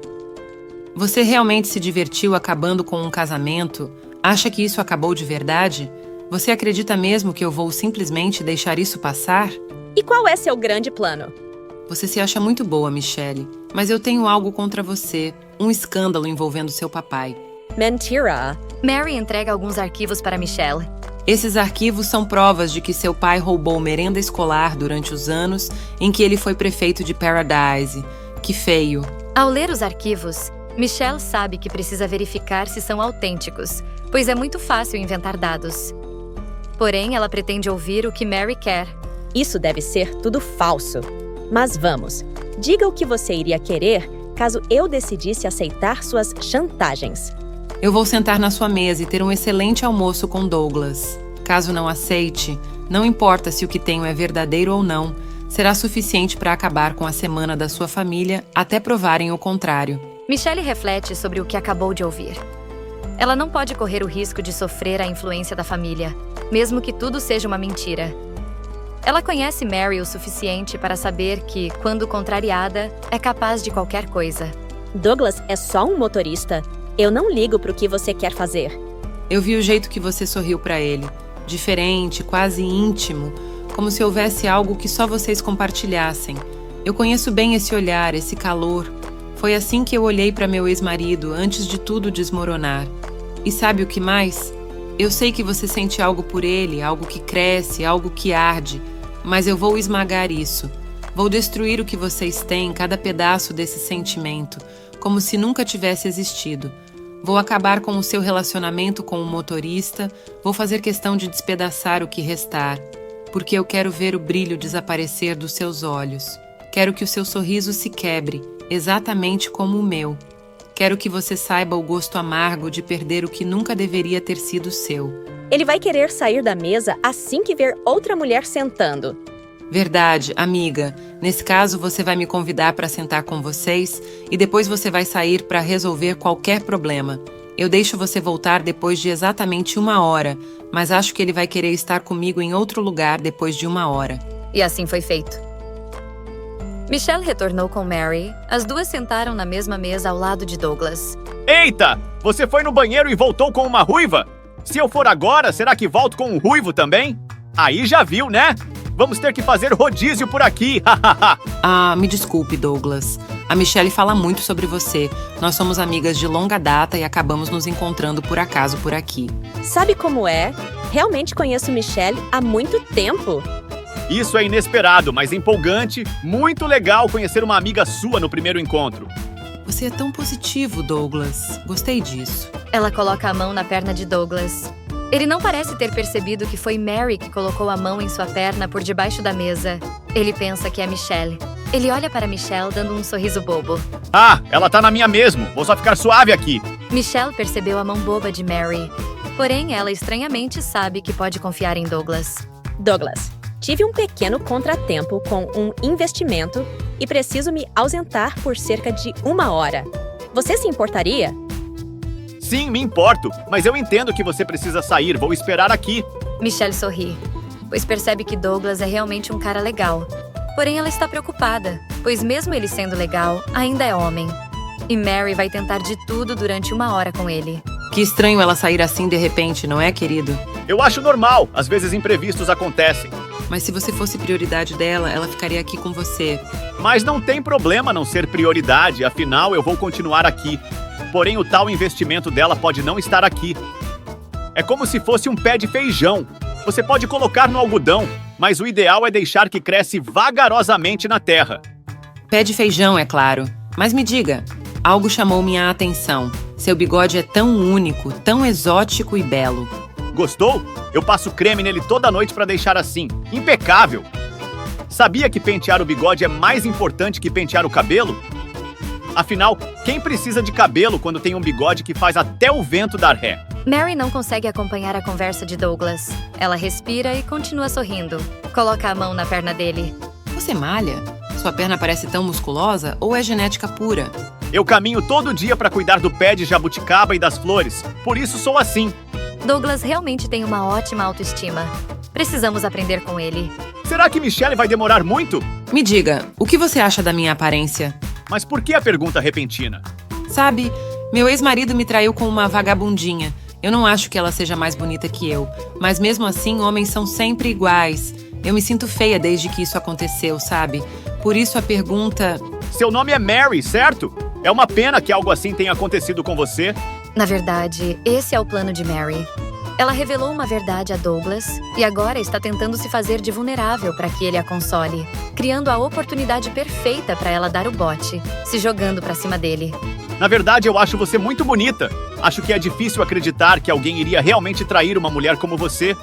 Você realmente se divertiu acabando com um casamento? Acha que isso acabou de verdade? Você acredita mesmo que eu vou simplesmente deixar isso passar? E qual é seu grande plano? Você se acha muito boa, Michelle. Mas eu tenho algo contra você. Um escândalo envolvendo seu papai. Mentira! Mary entrega alguns arquivos para Michelle. Esses arquivos são provas de que seu pai roubou merenda escolar durante os anos em que ele foi prefeito de Paradise. Que feio. Ao ler os arquivos, Michelle sabe que precisa verificar se são autênticos, pois é muito fácil inventar dados. Porém, ela pretende ouvir o que Mary quer. Isso deve ser tudo falso. Mas vamos. Diga o que você iria querer caso eu decidisse aceitar suas chantagens. Eu vou sentar na sua mesa e ter um excelente almoço com Douglas. Caso não aceite, não importa se o que tenho é verdadeiro ou não, será suficiente para acabar com a semana da sua família até provarem o contrário. Michelle reflete sobre o que acabou de ouvir. Ela não pode correr o risco de sofrer a influência da família, mesmo que tudo seja uma mentira. Ela conhece Mary o suficiente para saber que, quando contrariada, é capaz de qualquer coisa. Douglas é só um motorista. Eu não ligo para o que você quer fazer. Eu vi o jeito que você sorriu para ele. Diferente, quase íntimo, como se houvesse algo que só vocês compartilhassem. Eu conheço bem esse olhar, esse calor. Foi assim que eu olhei para meu ex-marido antes de tudo desmoronar. E sabe o que mais? Eu sei que você sente algo por ele, algo que cresce, algo que arde, mas eu vou esmagar isso. Vou destruir o que vocês têm, cada pedaço desse sentimento, como se nunca tivesse existido. Vou acabar com o seu relacionamento com o motorista, vou fazer questão de despedaçar o que restar, porque eu quero ver o brilho desaparecer dos seus olhos. Quero que o seu sorriso se quebre, exatamente como o meu. Quero que você saiba o gosto amargo de perder o que nunca deveria ter sido seu. Ele vai querer sair da mesa assim que ver outra mulher sentando. Verdade, amiga. Nesse caso, você vai me convidar para sentar com vocês e depois você vai sair para resolver qualquer problema. Eu deixo você voltar depois de exatamente 1 hora, mas acho que ele vai querer estar comigo em outro lugar depois de 1 hora. E assim foi feito. Michelle retornou com Mary. As duas sentaram na mesma mesa ao lado de Douglas. Eita! Você foi no banheiro e voltou com uma ruiva? Se eu for agora, será que volto com um ruivo também? Aí já viu, né? Vamos ter que fazer rodízio por aqui, hahaha. Me desculpe, Douglas. A Michelle fala muito sobre você. Nós somos amigas de longa data e acabamos nos encontrando por acaso por aqui. Sabe como é? Realmente conheço Michelle há muito tempo. Isso é inesperado, mas empolgante. Muito legal conhecer uma amiga sua no primeiro encontro. Você é tão positivo, Douglas. Gostei disso. Ela coloca a mão na perna de Douglas. Ele não parece ter percebido que foi Mary que colocou a mão em sua perna por debaixo da mesa. Ele pensa que é Michelle. Ele olha para Michelle dando um sorriso bobo. Ah, ela tá na minha mesmo. Vou só ficar suave aqui. Michelle percebeu a mão boba de Mary. Porém, ela estranhamente sabe que pode confiar em Douglas. Douglas, tive um pequeno contratempo com um investimento e preciso me ausentar por cerca de 1 hora. Você se importaria? Sim, me importo, mas eu entendo que você precisa sair. Vou esperar aqui. Michelle sorri, pois percebe que Douglas é realmente um cara legal. Porém, ela está preocupada, pois mesmo ele sendo legal, ainda é homem. E Mary vai tentar de tudo durante 1 hora com ele. Que estranho ela sair assim de repente, não é, querido? Eu acho normal. Às vezes imprevistos acontecem. Mas se você fosse prioridade dela, ela ficaria aqui com você. Mas não tem problema não ser prioridade, afinal eu vou continuar aqui. Porém, o tal investimento dela pode não estar aqui. É como se fosse um pé de feijão. Você pode colocar no algodão, mas o ideal é deixar que cresce vagarosamente na terra. Pé de feijão, é claro. Mas me diga, algo chamou minha atenção. Seu bigode é tão único, tão exótico e belo. Gostou? Eu passo creme nele toda noite para deixar assim. Impecável! Sabia que pentear o bigode é mais importante que pentear o cabelo? Afinal, quem precisa de cabelo quando tem um bigode que faz até o vento dar ré? Mary não consegue acompanhar a conversa de Douglas. Ela respira e continua sorrindo. Coloca a mão na perna dele. Você malha? Sua perna parece tão musculosa ou é genética pura? Eu caminho todo dia para cuidar do pé de jabuticaba e das flores. Por isso sou assim. Douglas realmente tem uma ótima autoestima. Precisamos aprender com ele. Será que Michelle vai demorar muito? Me diga, o que você acha da minha aparência? Mas por que a pergunta repentina? Sabe, meu ex-marido me traiu com uma vagabundinha. Eu não acho que ela seja mais bonita que eu. Mas mesmo assim, homens são sempre iguais. Eu me sinto feia desde que isso aconteceu, sabe? Por isso a pergunta... Seu nome é Mary, certo? É uma pena que algo assim tenha acontecido com você. Na verdade, esse é o plano de Mary. Ela revelou uma verdade a Douglas e agora está tentando se fazer de vulnerável para que ele a console, criando a oportunidade perfeita para ela dar o bote, se jogando para cima dele. Na verdade, eu acho você muito bonita. Acho que é difícil acreditar que alguém iria realmente trair uma mulher como você.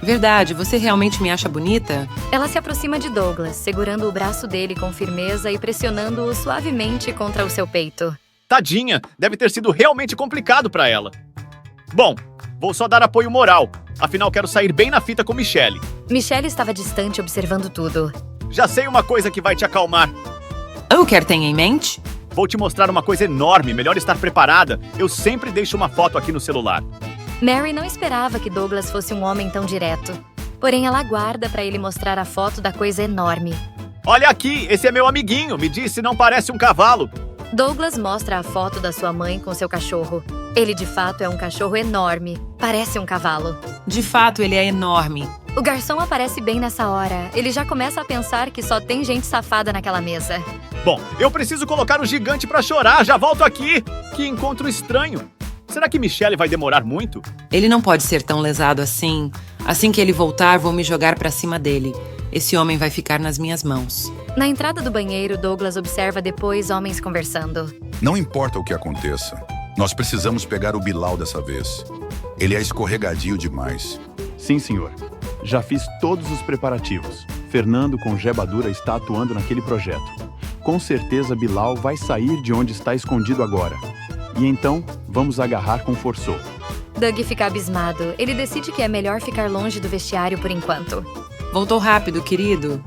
Verdade, você realmente me acha bonita? Ela se aproxima de Douglas, segurando o braço dele com firmeza e pressionando-o suavemente contra o seu peito. Tadinha, deve ter sido realmente complicado para ela. Bom, vou só dar apoio moral. Afinal, quero sair bem na fita com Michelle. Michelle estava distante observando tudo. Já sei uma coisa que vai te acalmar. O que tem em mente? Vou te mostrar uma coisa enorme, melhor estar preparada. Eu sempre deixo uma foto aqui no celular. Mary não esperava que Douglas fosse um homem tão direto. Porém, ela aguarda para ele mostrar a foto da coisa enorme. Olha aqui, esse é meu amiguinho. Me diz se não parece um cavalo. Douglas mostra a foto da sua mãe com seu cachorro. Ele, de fato, é um cachorro enorme. Parece um cavalo. De fato, ele é enorme. O garçom aparece bem nessa hora. Ele já começa a pensar que só tem gente safada naquela mesa. Bom, eu preciso colocar o gigante pra chorar. Já volto aqui. Que encontro estranho. Será que Michelle vai demorar muito? Ele não pode ser tão lesado assim. Assim que ele voltar, vou me jogar pra cima dele. Esse homem vai ficar nas minhas mãos. Na entrada do banheiro, Douglas observa depois homens conversando. Não importa o que aconteça, nós precisamos pegar o Bilal dessa vez. Ele é escorregadio demais. Sim, senhor. Já fiz todos os preparativos. Fernando com Gebadura está atuando naquele projeto. Com certeza Bilal vai sair de onde está escondido agora. E então, vamos agarrar com forçou. Doug fica abismado. Ele decide que é melhor ficar longe do vestiário por enquanto. Voltou rápido, querido.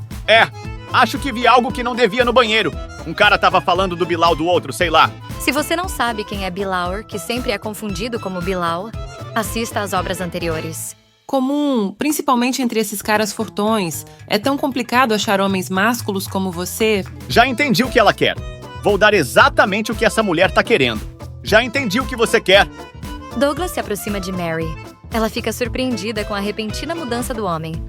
Acho que vi algo que não devia no banheiro. Um cara tava falando do Bilal do outro, sei lá. Se você não sabe quem é Bilal, que sempre é confundido como Bilal, assista às obras anteriores. Comum, principalmente entre esses caras fortões. É tão complicado achar homens másculos como você. Já entendi o que ela quer. Vou dar exatamente o que essa mulher tá querendo. Já entendi o que você quer. Douglas se aproxima de Mary. Ela fica surpreendida com a repentina mudança do homem.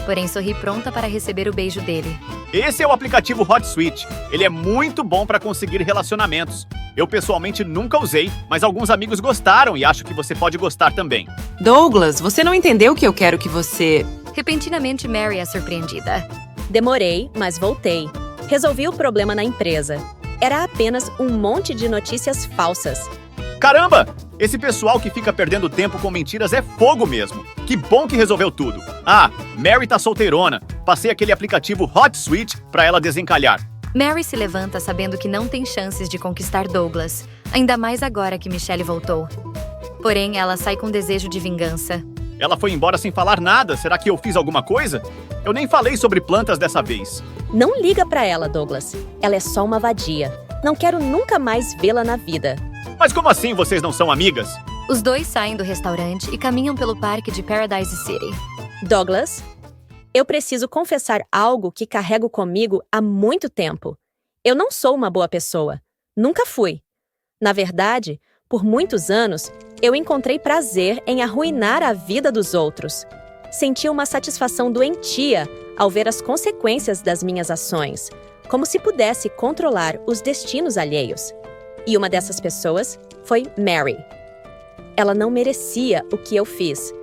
Porém, sorri pronta para receber o beijo dele. Esse é o aplicativo HotSuite. Ele é muito bom para conseguir relacionamentos. Eu pessoalmente nunca usei, mas alguns amigos gostaram e acho que você pode gostar também. Douglas, você não entendeu que eu quero que você... Repentinamente, Mary é surpreendida. Demorei, mas voltei. Resolvi o problema na empresa. Era apenas um monte de notícias falsas. Caramba! Esse pessoal que fica perdendo tempo com mentiras é fogo mesmo. Que bom que resolveu tudo. Mary tá solteirona. Passei aquele aplicativo HotSuite pra ela desencalhar. Mary se levanta sabendo que não tem chances de conquistar Douglas, ainda mais agora que Michelle voltou. Porém, ela sai com desejo de vingança. Ela foi embora sem falar nada. Será que eu fiz alguma coisa? Eu nem falei sobre plantas dessa vez. Não liga pra ela, Douglas. Ela é só uma vadia. Não quero nunca mais vê-la na vida. Mas como assim vocês não são amigas? Os dois saem do restaurante e caminham pelo parque de Paradise City. Douglas, eu preciso confessar algo que carrego comigo há muito tempo. Eu não sou uma boa pessoa. Nunca fui. Na verdade, por muitos anos, eu encontrei prazer em arruinar a vida dos outros. Senti uma satisfação doentia ao ver as consequências das minhas ações, como se pudesse controlar os destinos alheios. E uma dessas pessoas foi Mary. Ela não merecia o que eu fiz.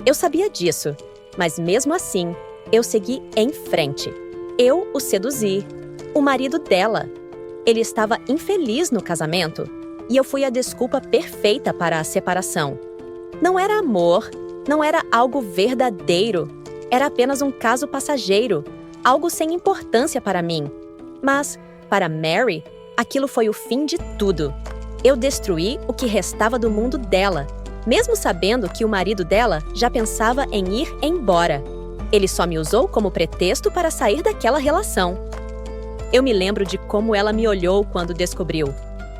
Eu sabia disso, mas mesmo assim, eu segui em frente. Eu o seduzi, o marido dela. Ele estava infeliz no casamento e eu fui a desculpa perfeita para a separação. Não era amor, não era algo verdadeiro. Era apenas um caso passageiro, algo sem importância para mim. Mas, para Mary, aquilo foi o fim de tudo. Eu destruí o que restava do mundo dela, mesmo sabendo que o marido dela já pensava em ir embora. Ele só me usou como pretexto para sair daquela relação. Eu me lembro de como ela me olhou quando descobriu.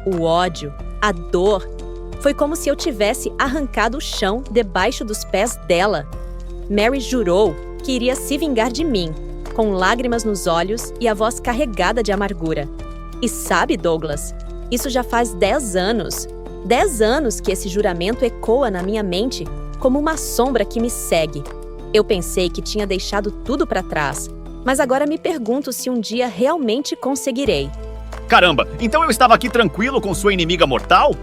O ódio, a dor. Foi como se eu tivesse arrancado o chão debaixo dos pés dela. Mary jurou que iria se vingar de mim, com lágrimas nos olhos e a voz carregada de amargura. E sabe, Douglas, isso já faz 10 anos. 10 anos que esse juramento ecoa na minha mente como uma sombra que me segue. Eu pensei que tinha deixado tudo para trás, mas agora me pergunto se um dia realmente conseguirei. Caramba, então eu estava aqui tranquilo com sua inimiga mortal?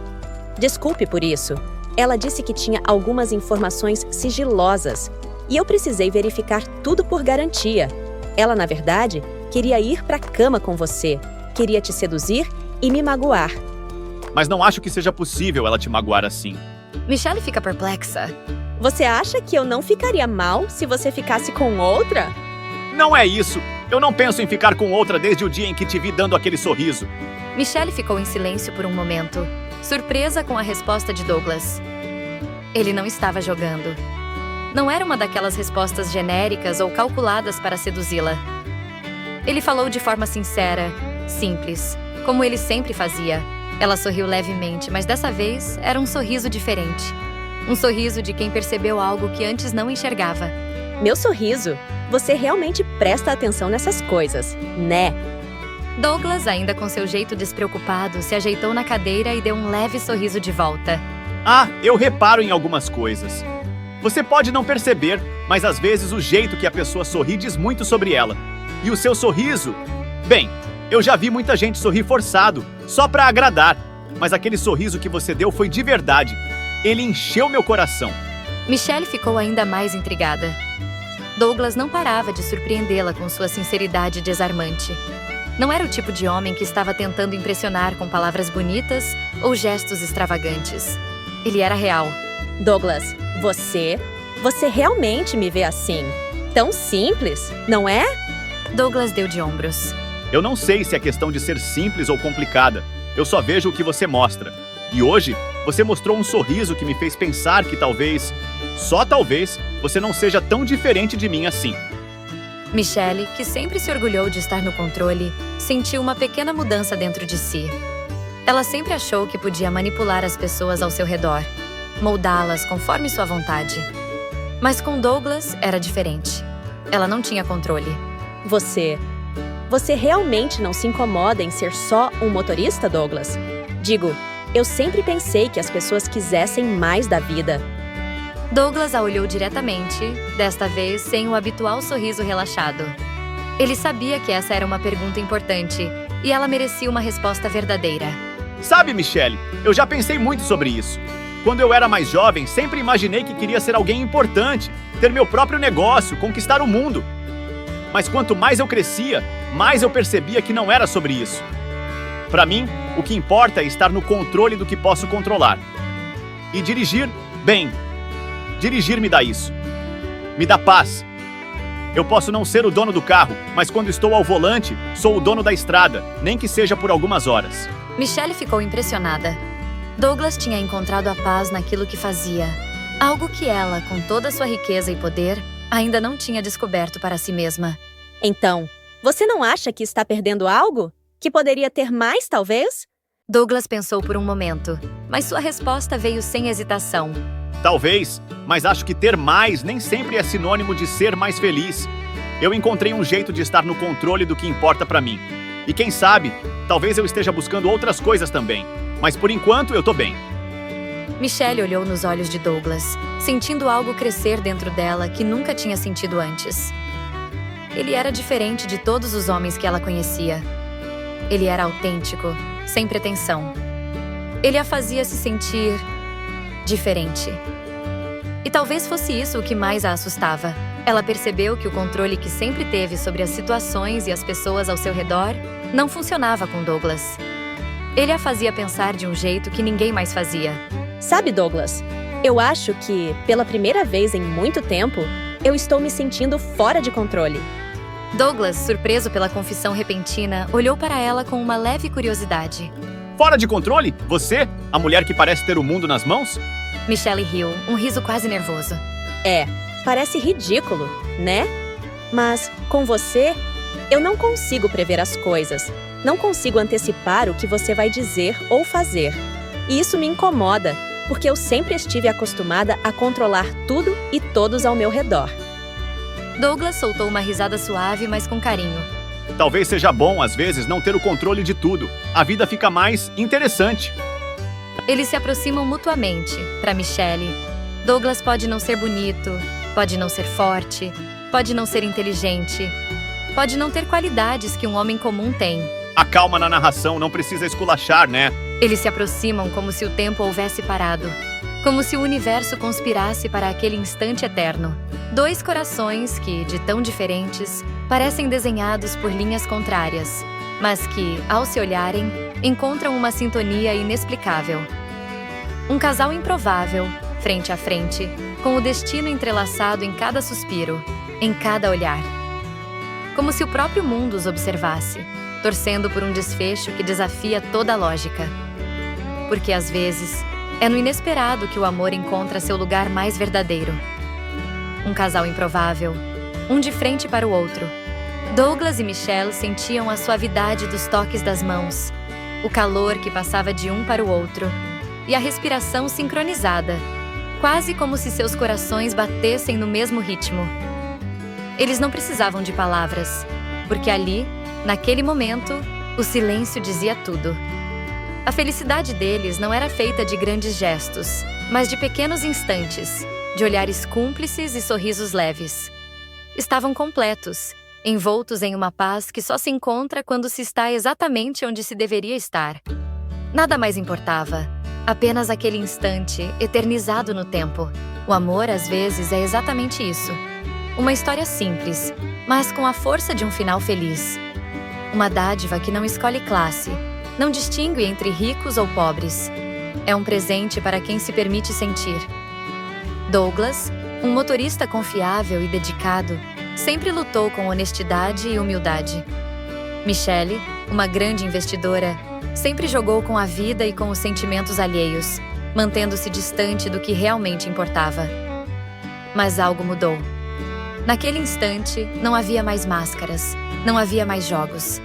Desculpe por isso. Ela disse que tinha algumas informações sigilosas e eu precisei verificar tudo por garantia. Ela, na verdade, queria ir para a cama com você, queria te seduzir e me magoar. Mas não acho que seja possível ela te magoar assim. Michelle fica perplexa. Você acha que eu não ficaria mal se você ficasse com outra? Não é isso. Eu não penso em ficar com outra desde o dia em que te vi dando aquele sorriso. Michelle ficou em silêncio por um momento, surpresa com a resposta de Douglas. Ele não estava jogando. Não era uma daquelas respostas genéricas ou calculadas para seduzi-la. Ele falou de forma sincera, simples, como ele sempre fazia. Ela sorriu levemente, mas dessa vez era um sorriso diferente. Um sorriso de quem percebeu algo que antes não enxergava. Meu sorriso? Você realmente presta atenção nessas coisas, né? Douglas, ainda com seu jeito despreocupado, se ajeitou na cadeira e deu um leve sorriso de volta. Ah, eu reparo em algumas coisas. Você pode não perceber, mas às vezes o jeito que a pessoa sorri diz muito sobre ela. E o seu sorriso? Bem, eu já vi muita gente sorrir forçado, só pra agradar. Mas aquele sorriso que você deu foi de verdade. Ele encheu meu coração. Michelle ficou ainda mais intrigada. Douglas não parava de surpreendê-la com sua sinceridade desarmante. Não era o tipo de homem que estava tentando impressionar com palavras bonitas ou gestos extravagantes. Ele era real. Douglas, você realmente me vê assim? Tão simples, não é? Douglas deu de ombros. Eu não sei se é questão de ser simples ou complicada. Eu só vejo o que você mostra. E hoje, você mostrou um sorriso que me fez pensar que talvez, só talvez, você não seja tão diferente de mim assim. Michelle, que sempre se orgulhou de estar no controle, sentiu uma pequena mudança dentro de si. Ela sempre achou que podia manipular as pessoas ao seu redor, moldá-las conforme sua vontade. Mas com Douglas era diferente. Ela não tinha controle. Você realmente não se incomoda em ser só um motorista, Douglas? Digo, eu sempre pensei que as pessoas quisessem mais da vida. Douglas a olhou diretamente, desta vez sem o habitual sorriso relaxado. Ele sabia que essa era uma pergunta importante e ela merecia uma resposta verdadeira. Sabe, Michelle, eu já pensei muito sobre isso. Quando eu era mais jovem, sempre imaginei que queria ser alguém importante, ter meu próprio negócio, conquistar o mundo. Mas quanto mais eu crescia, mais eu percebia que não era sobre isso. Para mim, o que importa é estar no controle do que posso controlar. E dirigir, bem, dirigir me dá isso. Me dá paz. Eu posso não ser o dono do carro, mas quando estou ao volante, sou o dono da estrada, nem que seja por algumas horas. Michelle ficou impressionada. Douglas tinha encontrado a paz naquilo que fazia. Algo que ela, com toda a sua riqueza e poder, ainda não tinha descoberto para si mesma. Então, você não acha que está perdendo algo? Que poderia ter mais, talvez? Douglas pensou por um momento, mas sua resposta veio sem hesitação. Talvez, mas acho que ter mais nem sempre é sinônimo de ser mais feliz. Eu encontrei um jeito de estar no controle do que importa para mim. E quem sabe, talvez eu esteja buscando outras coisas também. Mas por enquanto eu tô bem. Michelle olhou nos olhos de Douglas, sentindo algo crescer dentro dela que nunca tinha sentido antes. Ele era diferente de todos os homens que ela conhecia. Ele era autêntico, sem pretensão. Ele a fazia se sentir diferente. E talvez fosse isso o que mais a assustava. Ela percebeu que o controle que sempre teve sobre as situações e as pessoas ao seu redor não funcionava com Douglas. Ele a fazia pensar de um jeito que ninguém mais fazia. Sabe, Douglas, eu acho que, pela primeira vez em muito tempo, eu estou me sentindo fora de controle. Douglas, surpreso pela confissão repentina, olhou para ela com uma leve curiosidade. Fora de controle? Você? A mulher que parece ter o mundo nas mãos? Michelle riu, um riso quase nervoso. Parece ridículo, né? Mas, com você, eu não consigo prever as coisas. Não consigo antecipar o que você vai dizer ou fazer. E isso me incomoda, porque eu sempre estive acostumada a controlar tudo e todos ao meu redor. Douglas soltou uma risada suave, mas com carinho. Talvez seja bom, às vezes, não ter o controle de tudo. A vida fica mais interessante. Eles se aproximam mutuamente. Para Michelle, Douglas pode não ser bonito, pode não ser forte, pode não ser inteligente, pode não ter qualidades que um homem comum tem. A calma na narração não precisa esculachar, né? Eles se aproximam como se o tempo houvesse parado, como se o universo conspirasse para aquele instante eterno. Dois corações que, de tão diferentes, parecem desenhados por linhas contrárias, mas que, ao se olharem, encontram uma sintonia inexplicável. Um casal improvável, frente a frente, com o destino entrelaçado em cada suspiro, em cada olhar. Como se o próprio mundo os observasse, torcendo por um desfecho que desafia toda a lógica. Porque, às vezes, é no inesperado que o amor encontra seu lugar mais verdadeiro. Um casal improvável, um de frente para o outro. Douglas e Michelle sentiam a suavidade dos toques das mãos, o calor que passava de um para o outro, e a respiração sincronizada, quase como se seus corações batessem no mesmo ritmo. Eles não precisavam de palavras, porque ali, naquele momento, o silêncio dizia tudo. A felicidade deles não era feita de grandes gestos, mas de pequenos instantes, de olhares cúmplices e sorrisos leves. Estavam completos, envoltos em uma paz que só se encontra quando se está exatamente onde se deveria estar. Nada mais importava, apenas aquele instante, eternizado no tempo. O amor, às vezes, é exatamente isso. Uma história simples, mas com a força de um final feliz. Uma dádiva que não escolhe classe, não distingue entre ricos ou pobres. É um presente para quem se permite sentir. Douglas, um motorista confiável e dedicado, sempre lutou com honestidade e humildade. Michelle, uma grande investidora, sempre jogou com a vida e com os sentimentos alheios, mantendo-se distante do que realmente importava. Mas algo mudou. Naquele instante, não havia mais máscaras, não havia mais jogos.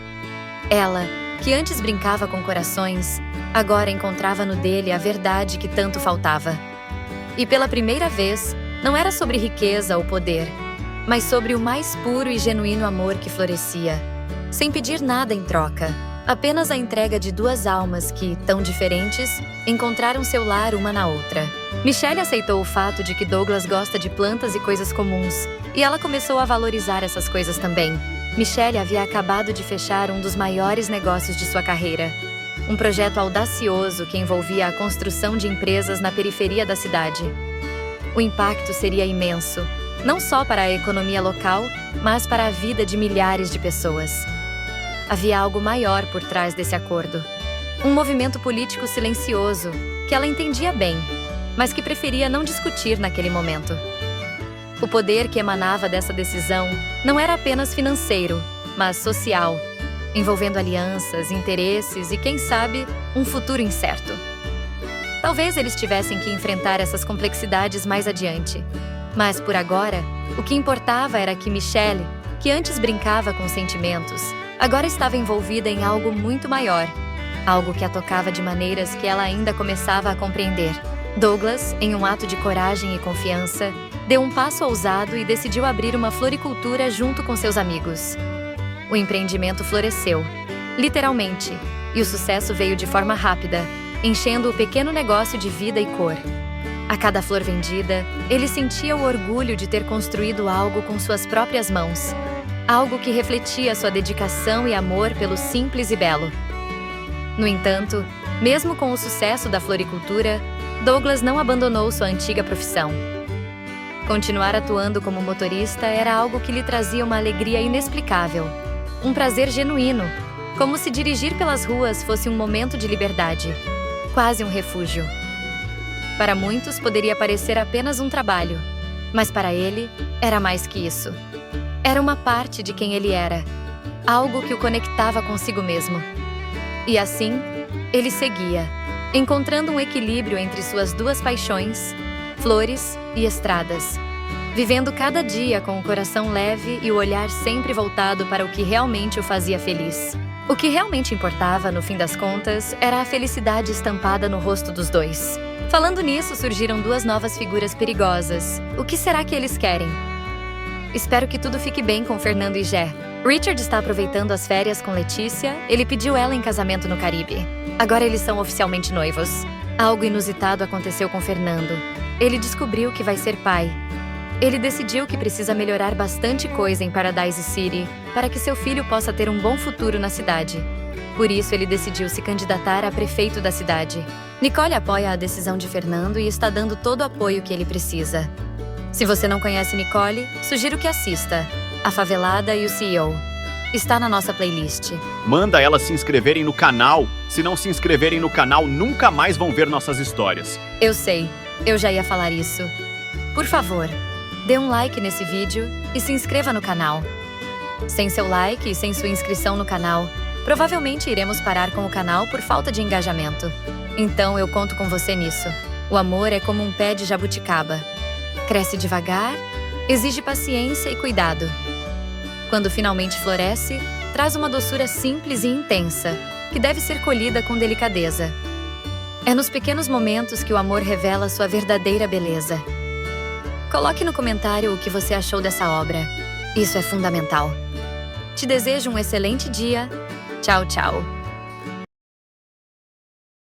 Ela, que antes brincava com corações, agora encontrava no dele a verdade que tanto faltava. E pela primeira vez, não era sobre riqueza ou poder, mas sobre o mais puro e genuíno amor que florescia, sem pedir nada em troca, apenas a entrega de duas almas que, tão diferentes, encontraram seu lar uma na outra. Michelle aceitou o fato de que Douglas gosta de plantas e coisas comuns, e ela começou a valorizar essas coisas também. Michelle havia acabado de fechar um dos maiores negócios de sua carreira. Um projeto audacioso que envolvia a construção de empresas na periferia da cidade. O impacto seria imenso, não só para a economia local, mas para a vida de milhares de pessoas. Havia algo maior por trás desse acordo. Um movimento político silencioso, que ela entendia bem, mas que preferia não discutir naquele momento. O poder que emanava dessa decisão não era apenas financeiro, mas social, envolvendo alianças, interesses e, quem sabe, um futuro incerto. Talvez eles tivessem que enfrentar essas complexidades mais adiante. Mas, por agora, o que importava era que Michelle, que antes brincava com sentimentos, agora estava envolvida em algo muito maior, algo que a tocava de maneiras que ela ainda começava a compreender. Douglas, em um ato de coragem e confiança, deu um passo ousado e decidiu abrir uma floricultura junto com seus amigos. O empreendimento floresceu, literalmente, e o sucesso veio de forma rápida, enchendo o pequeno negócio de vida e cor. A cada flor vendida, ele sentia o orgulho de ter construído algo com suas próprias mãos, algo que refletia sua dedicação e amor pelo simples e belo. No entanto, mesmo com o sucesso da floricultura, Douglas não abandonou sua antiga profissão. Continuar atuando como motorista era algo que lhe trazia uma alegria inexplicável, um prazer genuíno, como se dirigir pelas ruas fosse um momento de liberdade, quase um refúgio. Para muitos poderia parecer apenas um trabalho, mas para ele era mais que isso. Era uma parte de quem ele era, algo que o conectava consigo mesmo. E assim, ele seguia, encontrando um equilíbrio entre suas duas paixões, flores e estradas, vivendo cada dia com o coração leve e o olhar sempre voltado para o que realmente o fazia feliz. O que realmente importava, no fim das contas, era a felicidade estampada no rosto dos dois. Falando nisso, surgiram duas novas figuras perigosas. O que será que eles querem? Espero que tudo fique bem com Fernando e Jé. Richard está aproveitando as férias com Letícia. Ele pediu ela em casamento no Caribe. Agora eles são oficialmente noivos. Algo inusitado aconteceu com Fernando. Ele descobriu que vai ser pai. Ele decidiu que precisa melhorar bastante coisa em Paradise City para que seu filho possa ter um bom futuro na cidade. Por isso, ele decidiu se candidatar a prefeito da cidade. Nicole apoia a decisão de Fernando e está dando todo o apoio que ele precisa. Se você não conhece Nicole, sugiro que assista A Favelada e o CEO. Está na nossa playlist. Manda elas se inscreverem no canal. Se não se inscreverem no canal, nunca mais vão ver nossas histórias. Eu sei, eu já ia falar isso. Por favor, dê um like nesse vídeo e se inscreva no canal. Sem seu like e sem sua inscrição no canal, provavelmente iremos parar com o canal por falta de engajamento. Então eu conto com você nisso. O amor é como um pé de jabuticaba. Cresce devagar, exige paciência e cuidado. Quando finalmente floresce, traz uma doçura simples e intensa, que deve ser colhida com delicadeza. É nos pequenos momentos que o amor revela sua verdadeira beleza. Coloque no comentário o que você achou dessa obra. Isso é fundamental. Te desejo um excelente dia. Tchau, tchau.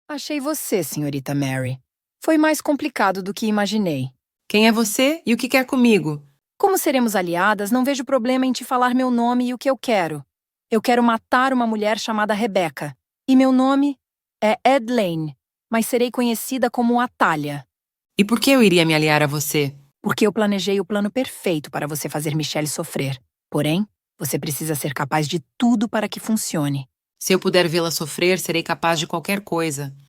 Achei você, senhorita Mary. Foi mais complicado do que imaginei. Quem é você e o que quer comigo? Como seremos aliadas, não vejo problema em te falar meu nome e o que eu quero. Eu quero matar uma mulher chamada Rebecca. E meu nome é Ed Lane, mas serei conhecida como Atalha. E por que eu iria me aliar a você? Porque eu planejei o plano perfeito para você fazer Michelle sofrer. Porém, você precisa ser capaz de tudo para que funcione. Se eu puder vê-la sofrer, serei capaz de qualquer coisa.